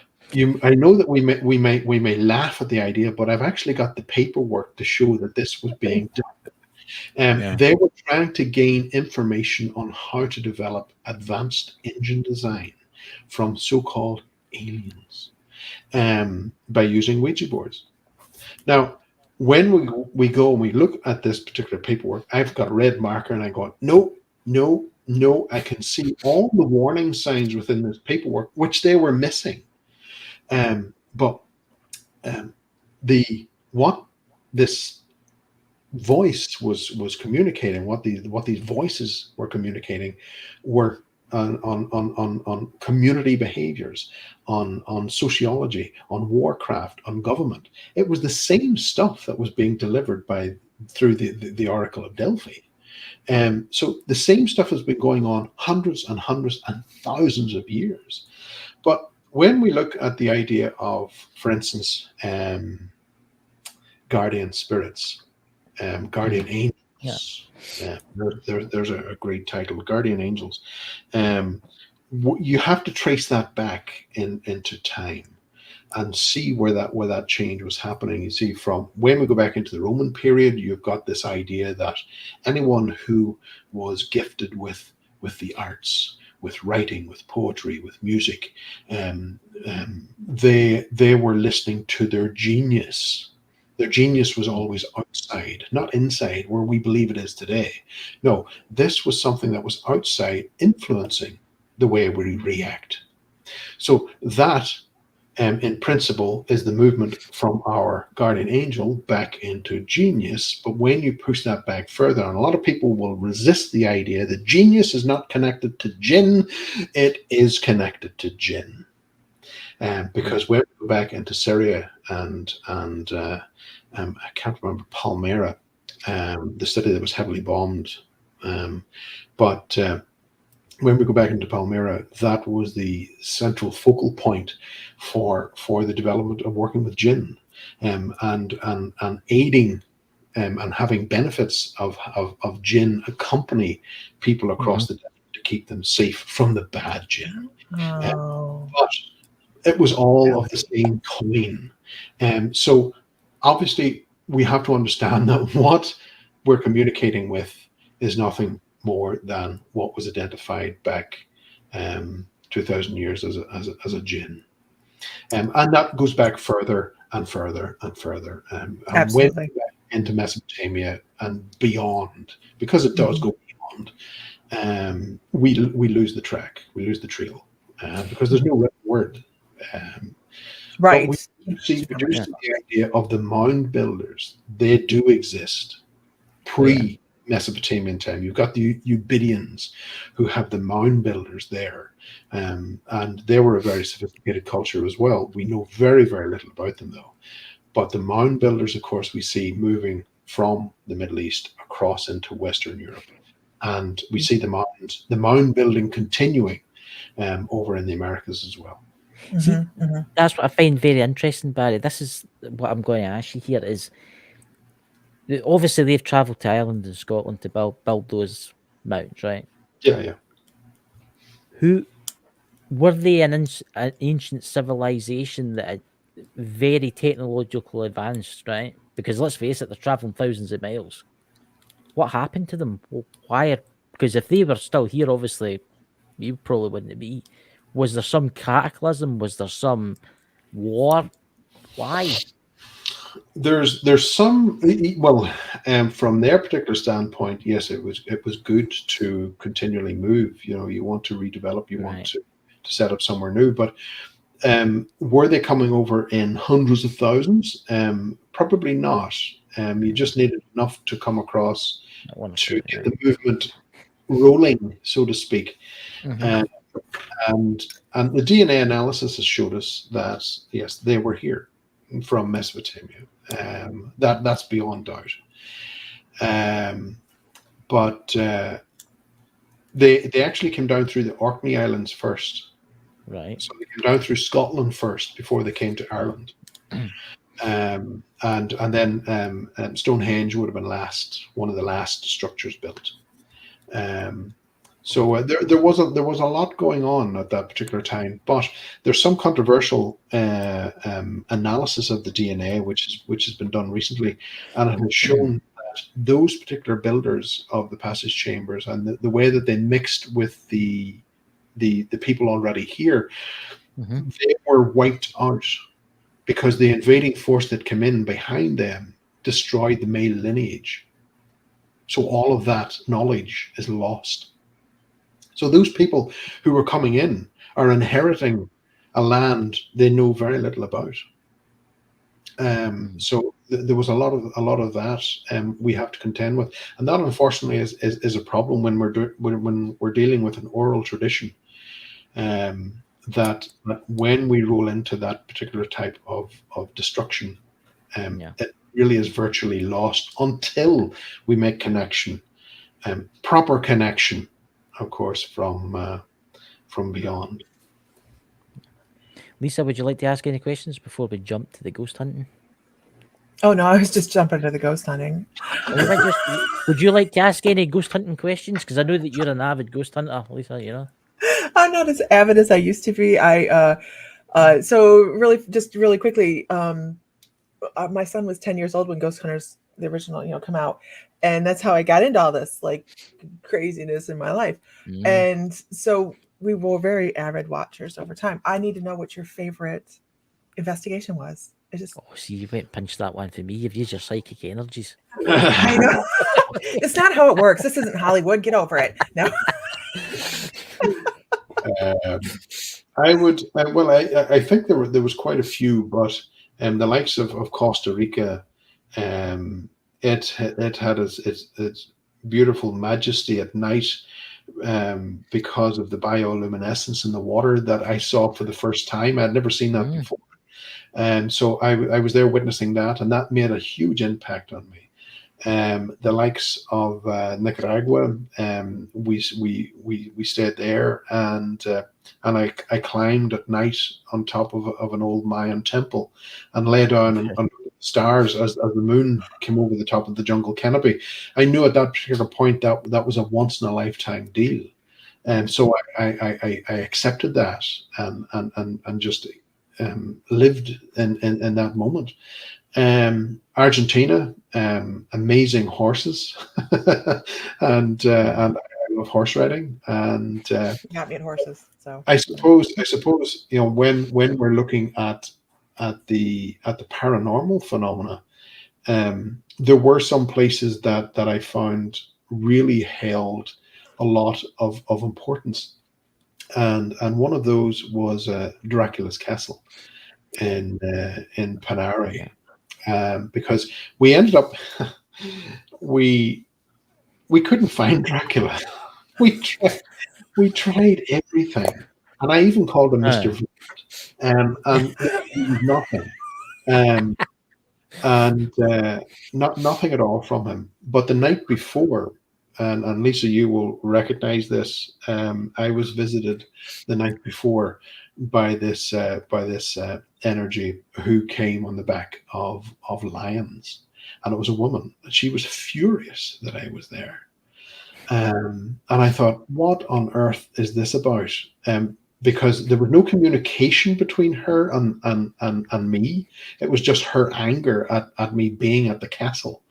I know that we may laugh at the idea, but I've actually got the paperwork to show that this was being done. They were trying to gain information on how to develop advanced engine design from so-called aliens by using Ouija boards. Now, when we go and we look at this particular paperwork, I've got a red marker and I go, no, no, no. I can see all the warning signs within this paperwork, which they were missing. But what this voice was communicating, what these voices were communicating, were on community behaviors, on sociology, on warcraft, on government. It was the same stuff that was being delivered through the Oracle of Delphi. So the same stuff has been going on hundreds and hundreds and thousands of years. But when we look at the idea of, for instance, guardian spirits, guardian angels, there's a great title, guardian angels. You have to trace that back into time and see where that change was happening. You see, from when we go back into the Roman period, you've got this idea that anyone who was gifted with the arts, with writing, with poetry, with music, they were listening to their genius. Their genius was always outside, not inside, where we believe it is today. No, this was something that was outside, influencing the way we react. So that, in principle, is the movement from our guardian angel back into genius. But when you push that back further, and a lot of people will resist the idea that genius is not connected to jinn, it is connected to jinn. Because when we go back into Syria and I can't remember Palmyra, the city that was heavily bombed, but when we go back into Palmyra, that was the central focal point for the development of working with jinn, and aiding and having benefits of jinn accompany people across the desert to keep them safe from the bad jinn. But it was all of the same coin. So obviously we have to understand that what we're communicating with is nothing more than what was identified back 2,000 years as a jinn. And that goes back further and further and further. Absolutely. Into Mesopotamia and beyond, because it does go beyond, we lose the track, we lose the trail, because there's no written word. Right. But we see the idea of the mound builders. They do exist pre-Mesopotamian time. You've got the Eubidians who have the mound builders there, and they were a very sophisticated culture as well. We know very, very little about them though. But the mound builders, of course, we see moving from the Middle East across into Western Europe, and we see the mound building continuing over in the Americas as well. See, that's what I find very interesting, Barry. This is what I'm going to ask you here is, obviously they've travelled to Ireland and Scotland to build those mounds, right? Yeah. Who were they an ancient civilization that are very technologically advanced, right? Because let's face it, they're travelling thousands of miles. What happened to them? Why? Because if they were still here, obviously, you probably wouldn't be. Was there some cataclysm? Was there some war? Why? There's some, well, from their particular standpoint, yes, it was good to continually move. You want to redevelop, you want to set up somewhere new. But were they coming over in hundreds of thousands? Probably not. You just needed enough to come across to get the movement rolling, so to speak. and the DNA analysis has showed us that yes, they were here from Mesopotamia. That's beyond doubt. But they actually came down through the Orkney Islands first. Right. So they came down through Scotland first before they came to Ireland. And then Stonehenge would have been one of the last structures built. So there was a lot going on at that particular time, but there's some controversial analysis of the DNA which has been done recently, and it has shown that those particular builders of the passage chambers and the way that they mixed with the people already here, they were wiped out because the invading force that came in behind them destroyed the male lineage. So all of that knowledge is lost. So those people who were coming in are inheriting a land they know very little about. So there was a lot of that we have to contend with, and that unfortunately is a problem when we're dealing with an oral tradition. That when we roll into that particular type of destruction, it really is virtually lost until we make connection, proper connection, of course, from beyond. Lisa, would you like to ask any questions before we jump to the ghost hunting? Oh no, I was just jumping to the ghost hunting. Would you like to ask any ghost hunting questions? Because I know that you're an avid ghost hunter, Lisa. You know. I'm not as avid as I used to be. So really quickly, my son was 10 years old when Ghost Hunters, the original, come out, and that's how I got into all this like craziness in my life. And so we were very avid watchers over time. I need to know what your favorite investigation was. See, you went punch that one for me. You've used your psychic energies. I know. It's not how it works. This isn't Hollywood. Get over it. No. I think there was quite a few, but the likes of Costa Rica, it had its beautiful majesty at night, because of the bioluminescence in the water that I saw for the first time. I'd never seen that before. And so I was there witnessing that, and that made a huge impact on me. The likes of Nicaragua, we stayed there, and I climbed at night on top of an old Mayan temple and lay down under the stars as the moon came over the top of the jungle canopy. I knew at that particular point that was a once in a lifetime deal, and so I accepted that and just lived in that moment. Argentina, amazing horses, and I love horse riding. And got me at horses. So I suppose when we're looking at the paranormal phenomena, there were some places that I found really held a lot of importance, and one of those was Dracula's Castle in Panari. Because we ended up, we couldn't find Dracula. We tried everything, and I even called him Mr. V, and he was nothing, and nothing at all from him. But the night before, and Lisa, you will recognize this. I was visited the night before by this energy who came on the back of lions, and it was a woman. She was furious that I was there, and I thought, what on earth is this about? Because there was no communication between her and me. It was just her anger at me being at the castle.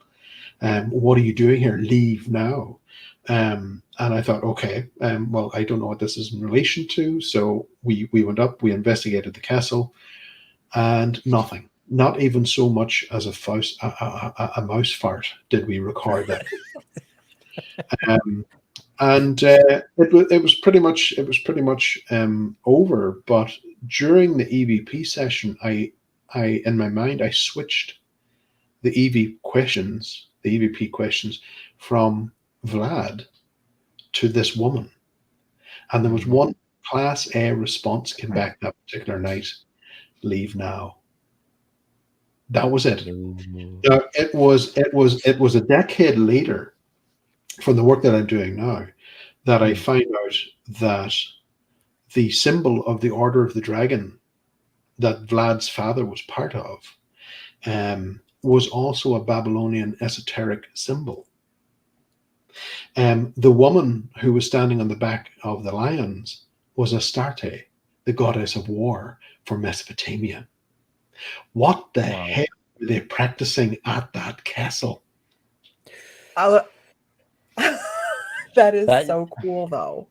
What are you doing here? Leave now. And I thought, okay, well, I don't know what this is in relation to. So we went up, we investigated the castle, and nothing. Not even so much as a mouse fart did we record that. And it was pretty much over. But during the EVP session, I in my mind I switched the EVP questions from Vlad to this woman, and there was one Class A response came back that particular night. Leave now. That was it. No. Now, it was a decade later from the work that I'm doing now that I find out that the symbol of the Order of the Dragon that Vlad's father was part of was also a Babylonian esoteric symbol. The woman who was standing on the back of the lions was Astarte, the goddess of war for Mesopotamia. What the hell were they practicing at that castle? That is so cool, though.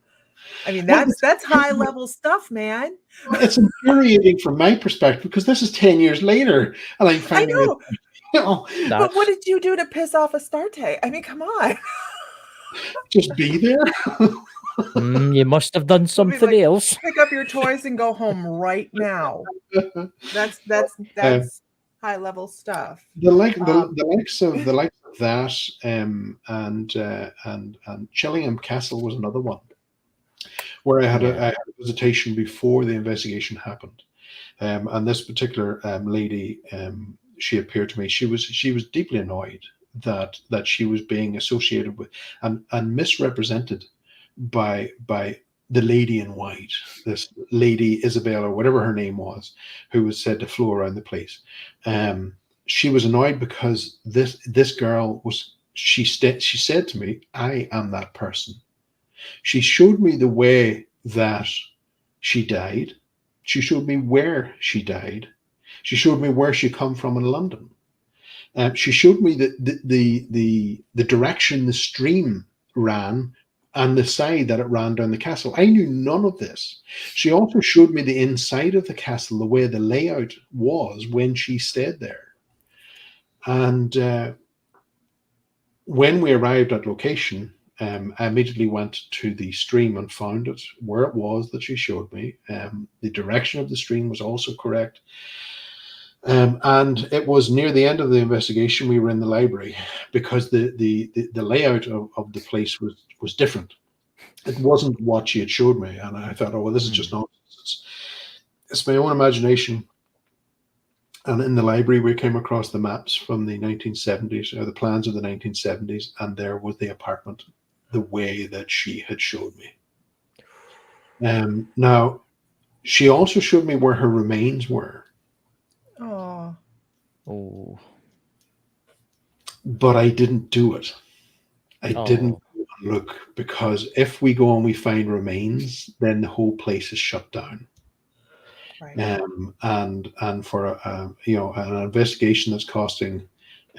I mean, Well, that's high level stuff, man. It's infuriating from my perspective because this is 10 years later, and I'm I finding know. it. You know, But what did you do to piss off Astarte? I mean, come on. just be there. You must have done something else. Pick up your toys and go home right now. That's high level stuff. The likes of that, and Chillingham Castle was another one where I had a visitation before the investigation happened. And this particular lady, she appeared to me. She was deeply annoyed that she was being associated with and misrepresented by the lady in white, this lady Isabel or whatever her name was, who was said to flow around the place. She was annoyed because this girl was. She said to me, "I am that person." She showed me the way that she died. She showed me where she died. She showed me where she come from in London. She showed me the direction the stream ran and the side that it ran down the castle. I knew none of this. She also showed me the inside of the castle, the way the layout was when she stayed there. And when we arrived at location, I immediately went to the stream and found it where it was that she showed me. The direction of the stream was also correct. And it was near the end of the investigation. We were in the library because the layout of the place was different. It wasn't what she had showed me. And I thought, oh, well, this is just nonsense. It's my own imagination. And in the library, we came across the maps from the 1970s, or the plans of the 1970s, and there was the apartment, the way that she had showed me. Now, she also showed me where her remains were. Oh. But I didn't do it. I didn't look, because if we go and we find remains, then the whole place is shut down. Right. And for an investigation that's costing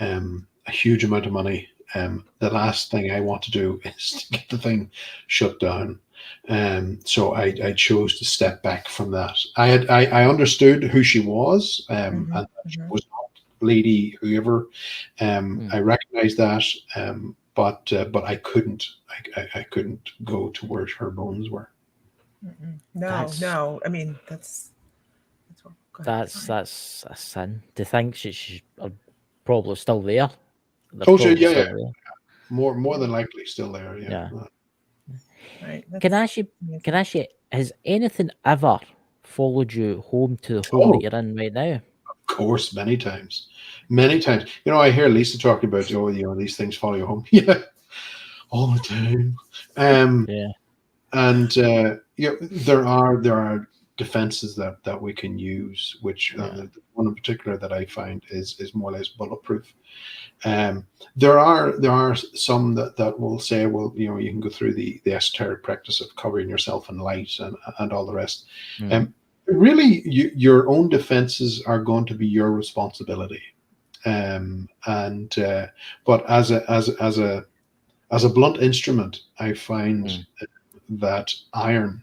a huge amount of money, the last thing I want to do is to get the thing shut down. So I chose to step back from that. I understood who she was, and that she was not Lady whoever. I recognized that, but I couldn't go to where her bones were. No. I mean, that's a sin. To think she's probably still there. Yeah. More than likely still there. Yeah. Right. Can I ask you, has anything ever followed you home to the home that you're in right now? Of course, many times. I hear Lisa talking about, these things follow you home. Yeah, all the time. And there are defenses that we can use, which the one in particular that I find is more or less bulletproof. There are some that will say, well, you can go through the esoteric practice of covering yourself in light and all the rest. Really, your own defenses are going to be your responsibility. But as a blunt instrument, I find that iron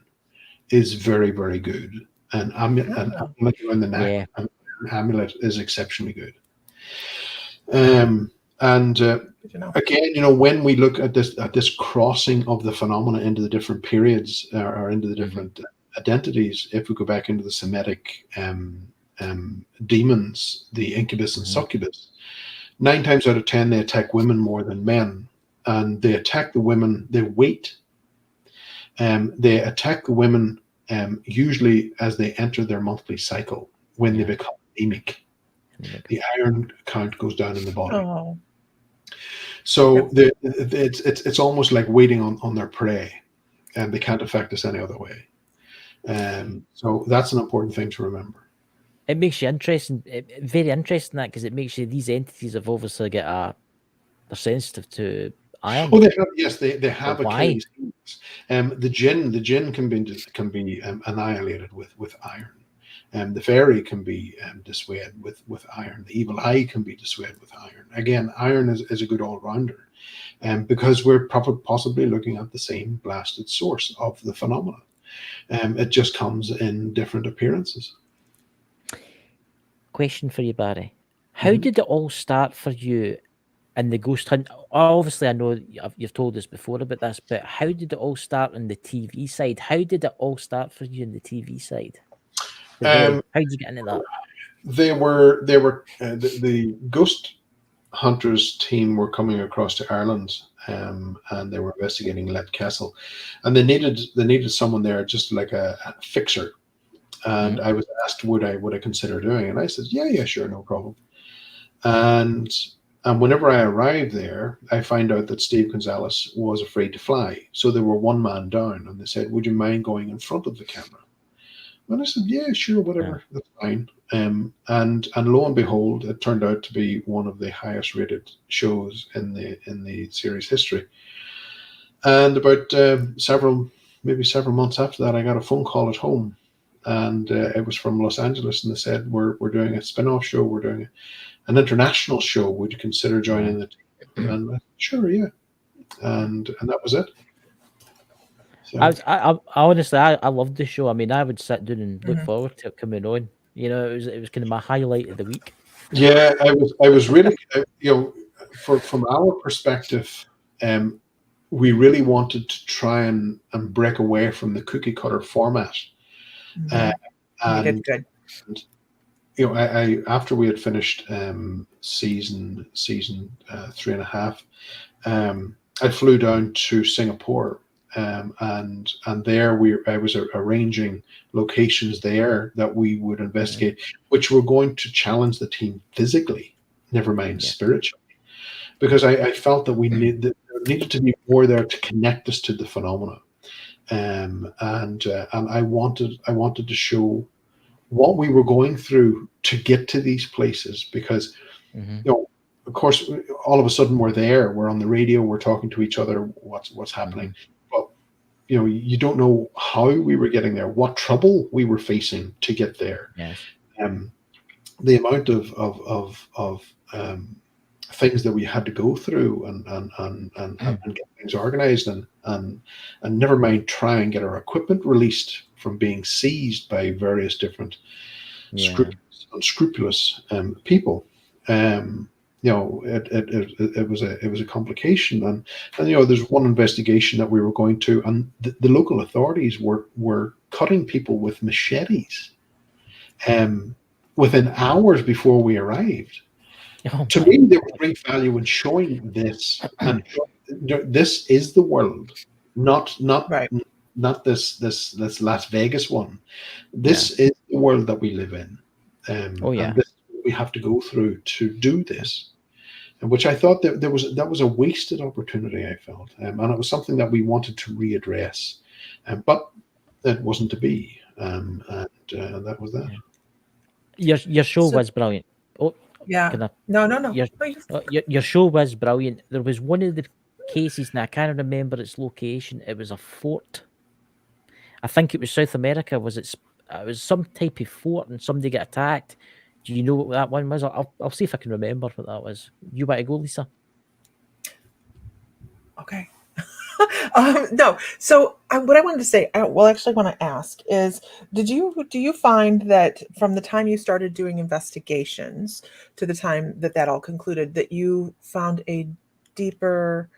is very, very good. And amulet around the neck, an amulet is exceptionally good. Again, when we look at this crossing of the phenomena into the different periods or into the different identities, if we go back into the Semitic demons, the incubus and succubus, 9 times out of 10 they attack women more than men, and they attack the women. They wait. They attack the women usually as they enter their monthly cycle, when they become anemic, the iron count goes down in the body. Oh, So it's almost like waiting on their prey, and they can't affect us any other way. So that's an important thing to remember. It makes you interesting, very interesting that, because it makes you, these entities have obviously got they're sensitive to iron. Oh, they have Why? Achilles heels. The jinn can be annihilated with iron. The fairy can be dissuaded with iron. The evil eye can be dissuaded with iron. Again, iron is a good all rounder, because we're possibly looking at the same blasted source of the phenomenon. It just comes in different appearances. Question for you, Barry. How did it all start for you in the ghost hunt? Obviously, I know you've told us before about this, but how did it all start on the TV side? How did it all start for you on the TV side? How did you get into that? The ghost hunters team were coming across to Ireland, and they were investigating Let Castle, and they needed someone there, just like a fixer. And I was asked, would I consider doing it? And I said, yeah, sure, no problem. And whenever I arrived there, I find out that Steve Gonzalez was afraid to fly. So they were one man down, and they said, would you mind going in front of the camera? And I said, yeah, sure, whatever, that's fine. And lo and behold, it turned out to be one of the highest rated shows in the series history. And about several months after that, I got a phone call at home, and it was from Los Angeles, and they said, we're doing a spin-off show, we're doing an international show, would you consider joining the team? And I said, sure, yeah. And that was it. So. I honestly, I loved the show. I mean, I would sit down and look forward to it coming on. You know, it was kind of my highlight of the week. Yeah, I was really, from our perspective, we really wanted to try and break away from the cookie cutter format. You did good. And, I after we had finished season 3.5, I flew down to Singapore. And there I was arranging locations there that we would investigate, which were going to challenge the team physically, never mind spiritually, because I felt that there needed to be more there to connect us to the phenomena, and I wanted to show what we were going through to get to these places, because of course, all of a sudden we're on the radio, we're talking to each other, what's happening. You don't know how we were getting there, what trouble we were facing to get there. Yes. The amount of things that we had to go through and get things organized, and never mind try and get our equipment released from being seized by various different unscrupulous people. It was a complication, and there's one investigation that we were going to, and the local authorities were cutting people with machetes, within hours before we arrived. To me, there was great value in showing this, and this is the world, not this Las Vegas one. This is the world that we live in, and this is what we have to go through to do this. Which I thought that that was a wasted opportunity, I felt, and it was something that we wanted to readdress, but it wasn't to be, and that was that. Your show was brilliant. Oh, yeah. No. Your show was brilliant. There was one of the cases, and I can't remember its location. It was a fort. I think it was South America. It was some type of fort, and somebody got attacked. Do you know what that one was? I'll see if I can remember what that was. You want to go, Lisa? Okay. No. So what I wanted to say, actually want to ask is, do you find that from the time you started doing investigations to the time that all concluded, that you found a deeper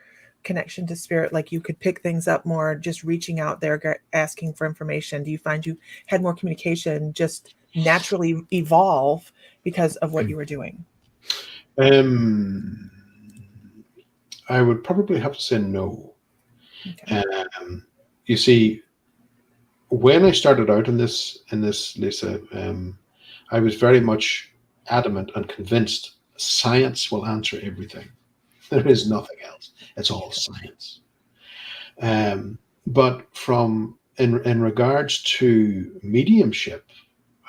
connection to spirit, like you could pick things up more, just reaching out there, asking for information? Do you find you had more communication just naturally evolve because of what you were doing? I would probably have to say no. Okay. You see, when I started out in this, Lisa, I was very much adamant and convinced science will answer everything. There is nothing else. It's all science. But from in regards to mediumship,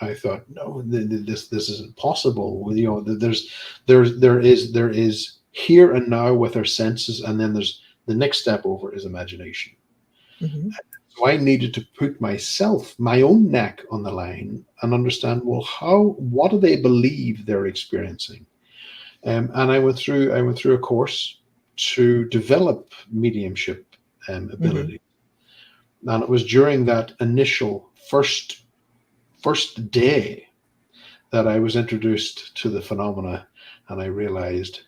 I thought, no, this isn't possible. You know, there is here and now with our senses, and then there's the next step over is imagination. Mm-hmm. So I needed to put my own neck on the line and understand, well, what do they believe they're experiencing? And I went through a course to develop mediumship ability. Mm-hmm. And it was during that initial first day that I was introduced to the phenomena, and I realized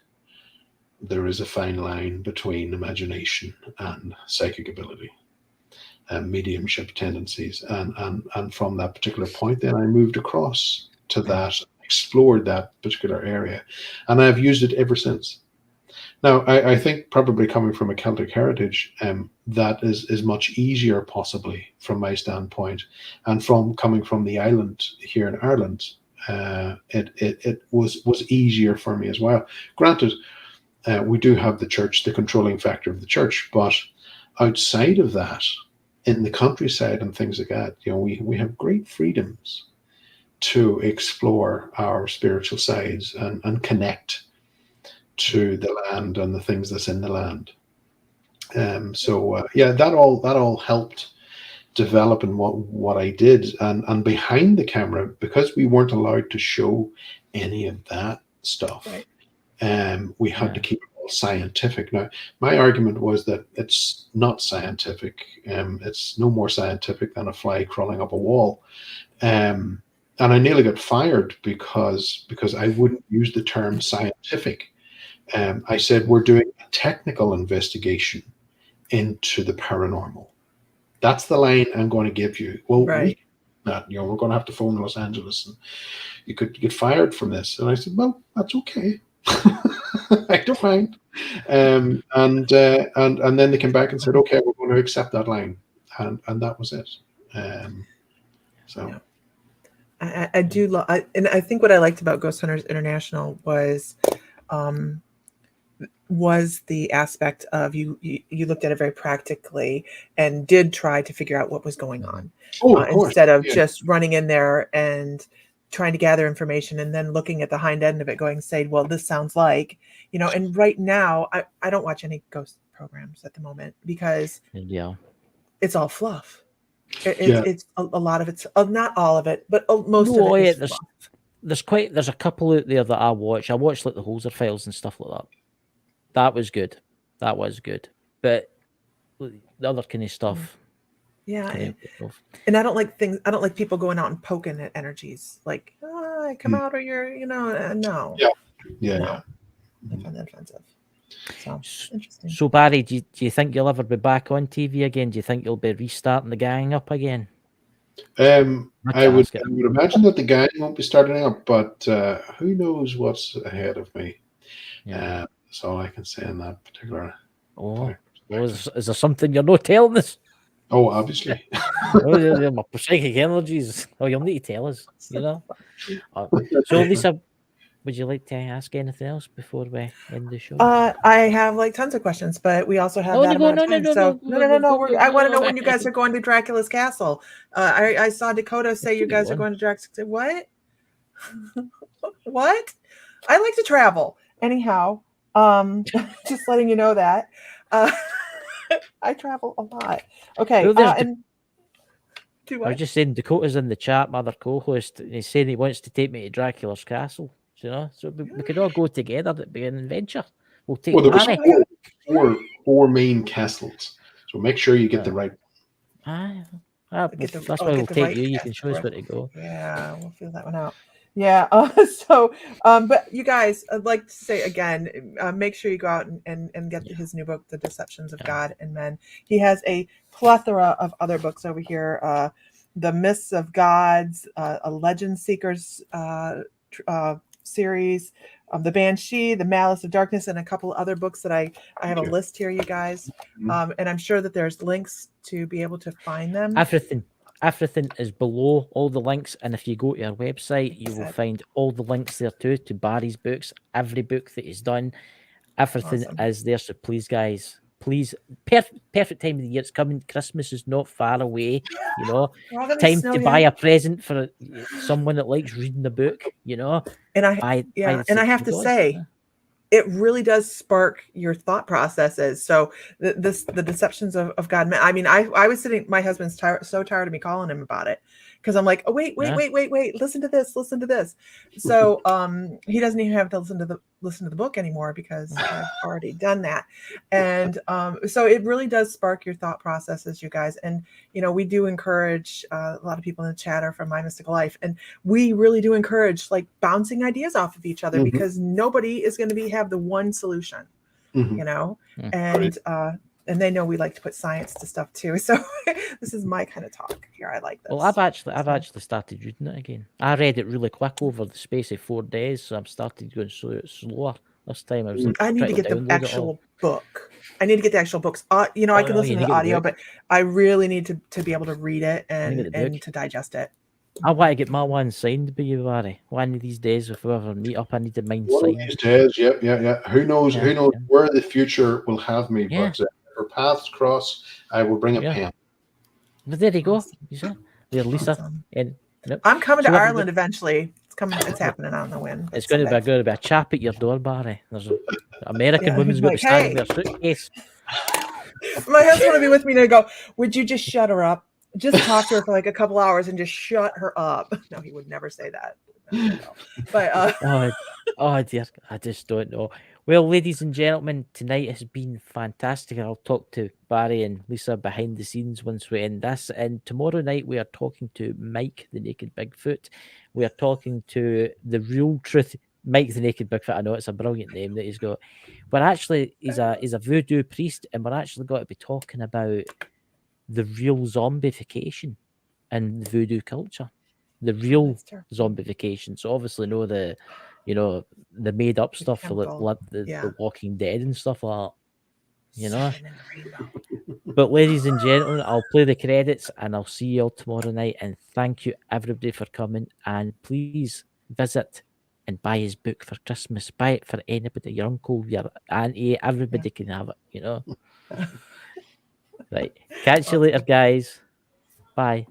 there is a fine line between imagination and psychic ability and mediumship tendencies. And from that particular point, then I moved across to that, explored that particular area, and I've used it ever since. Now, I think probably coming from a Celtic heritage, that is much easier, possibly from my standpoint, and coming from the island here in Ireland, it was easier for me as well. Granted, we do have the church, the controlling factor of the church, but outside of that, in the countryside and things like that, you know, we have great freedoms to explore our spiritual sides and connect to the land and the things that's in the land. Yeah, that all helped develop in what I did. And behind the camera, because we weren't allowed to show any of that stuff, right. We had to keep it all scientific. Now, my argument was that it's not scientific. It's no more scientific than a fly crawling up a wall. And I nearly got fired because I wouldn't use the term scientific. I said, we're doing a technical investigation into the paranormal. That's the line I'm going to give you. Well, right. We're going to have to phone Los Angeles, and you could get fired from this. And I said, well, that's okay. I don't mind. And then they came back and said, okay, we're going to accept that line, and that was it. I do love, and I think what I liked about Ghost Hunters International was the aspect of you looked at it very practically and did try to figure out what was going on, instead of just running in there and trying to gather information and then looking at the hind end of it going, say, well, this sounds like, you know. And right now I don't watch any ghost programs at the moment because it's all fluff. It's a lot of it's not all of it, but most of it is fluff. There's a couple out there that I watch. I watch like the Holzer Files and stuff like that. That was good. But the other kind of stuff. Yeah. And I don't like people going out and poking at energies like, I come out or you're, no. Yeah. I find that offensive. So interesting. So Barry, do you think you'll ever be back on TV again? Do you think you'll be restarting the gang up again? I would imagine that the gang won't be starting up, but who knows what's ahead of me. That's all I can say in that particular. Is there something you're not telling us? Oh, obviously. My psychic energies. Oh, you'll need to tell us. So, Lisa, would you like to ask anything else before we end the show? I have like tons of questions, but we also have that amount of time. No. I want to know when you guys are going to Dracula's castle. I saw Dakota say you guys are going to Dracula's. What? What? I like to travel. Anyhow, just letting you know that. I travel a lot. Okay. I was just saying, Dakota's in the chat, my other co-host, and he's saying he wants to take me to Dracula's castle. So we could all go together. That'd be an adventure. We'll take four main castles. So make sure you get the right one. That's why we'll take you. You can show us where to go. Yeah, we'll feel that one out. Yeah. But you guys, I'd like to say again, make sure you go out and get his new book, The Deceptions of God and Men. He has a plethora of other books over here. The Myths of Gods, a Legend Seekers series, The Banshee, The Malice of Darkness, and a couple other books that I have a list here, you guys. And I'm sure that there's links to be able to find them. Everything. Everything is below, all the links, and if you go to our website, you will find all the links there too to Barry's books, every book that he's done, everything Awesome. is there. So please, guys, please, perfect time of the year. It's coming. Christmas is not far away. You know, We're all gonna time snow to you. buy a present for someone that likes reading the book. You know, And I have to say, it really does spark your thought processes. So the deceptions of God. I mean, I was sitting. My husband's so tired of me calling him about it because I'm like, oh wait, listen to this. So he doesn't even have to listen to the book anymore because I've already done that. And so it really does spark your thought processes, you guys. And you know, we do encourage a lot of people in the chat are from My Mystical Life, and we really do encourage like bouncing ideas off of each other because nobody is going to have the one solution, you know. And they know we like to put science to stuff too. So this is my kind of talk here. I like this. Well, I've actually started reading it again. I read it really quick over the space of 4 days, so I've started going slower this time. I need to get the actual book. I need to get the actual books. You know, I can listen to the audio, but I really need to be able to read it and to digest it. I want to get my one signed by you, Barry. One of these days, if we ever meet up, I need to mine signed. One of these days, yeah. Who knows where the future will have me, but if our paths cross, I will bring a pen. But there you go. You see? There, Lisa. Awesome. I'm coming to Ireland eventually. It's happening on the wind. It's going to be a chap at your door, Barry. There's an American woman's going to be standing with their suitcase. My husband will be with me and I go, would you just shut her up? Just talk to her for like a couple hours and just shut her up. No, he would never say that. But oh dear, I just don't know. Well, ladies and gentlemen, tonight has been fantastic. I'll talk to Barry and Lisa behind the scenes once we end this. And tomorrow night we are talking to Mike, the Naked Bigfoot. We are talking to the real truth, Mike the Naked Bigfoot. I know it's a brilliant name that he's got. But actually, he's a voodoo priest, and we're actually going to be talking about the real zombification in the voodoo culture, the real zombification. So obviously, the made up stuff for the Walking Dead and stuff like that, you know. But ladies and gentlemen, I'll play the credits and I'll see you all tomorrow night. And thank you everybody for coming. And please visit and buy his book for Christmas. Buy it for anybody, your uncle, your auntie, everybody can have it, you know. Right. Catch you later, guys. Bye.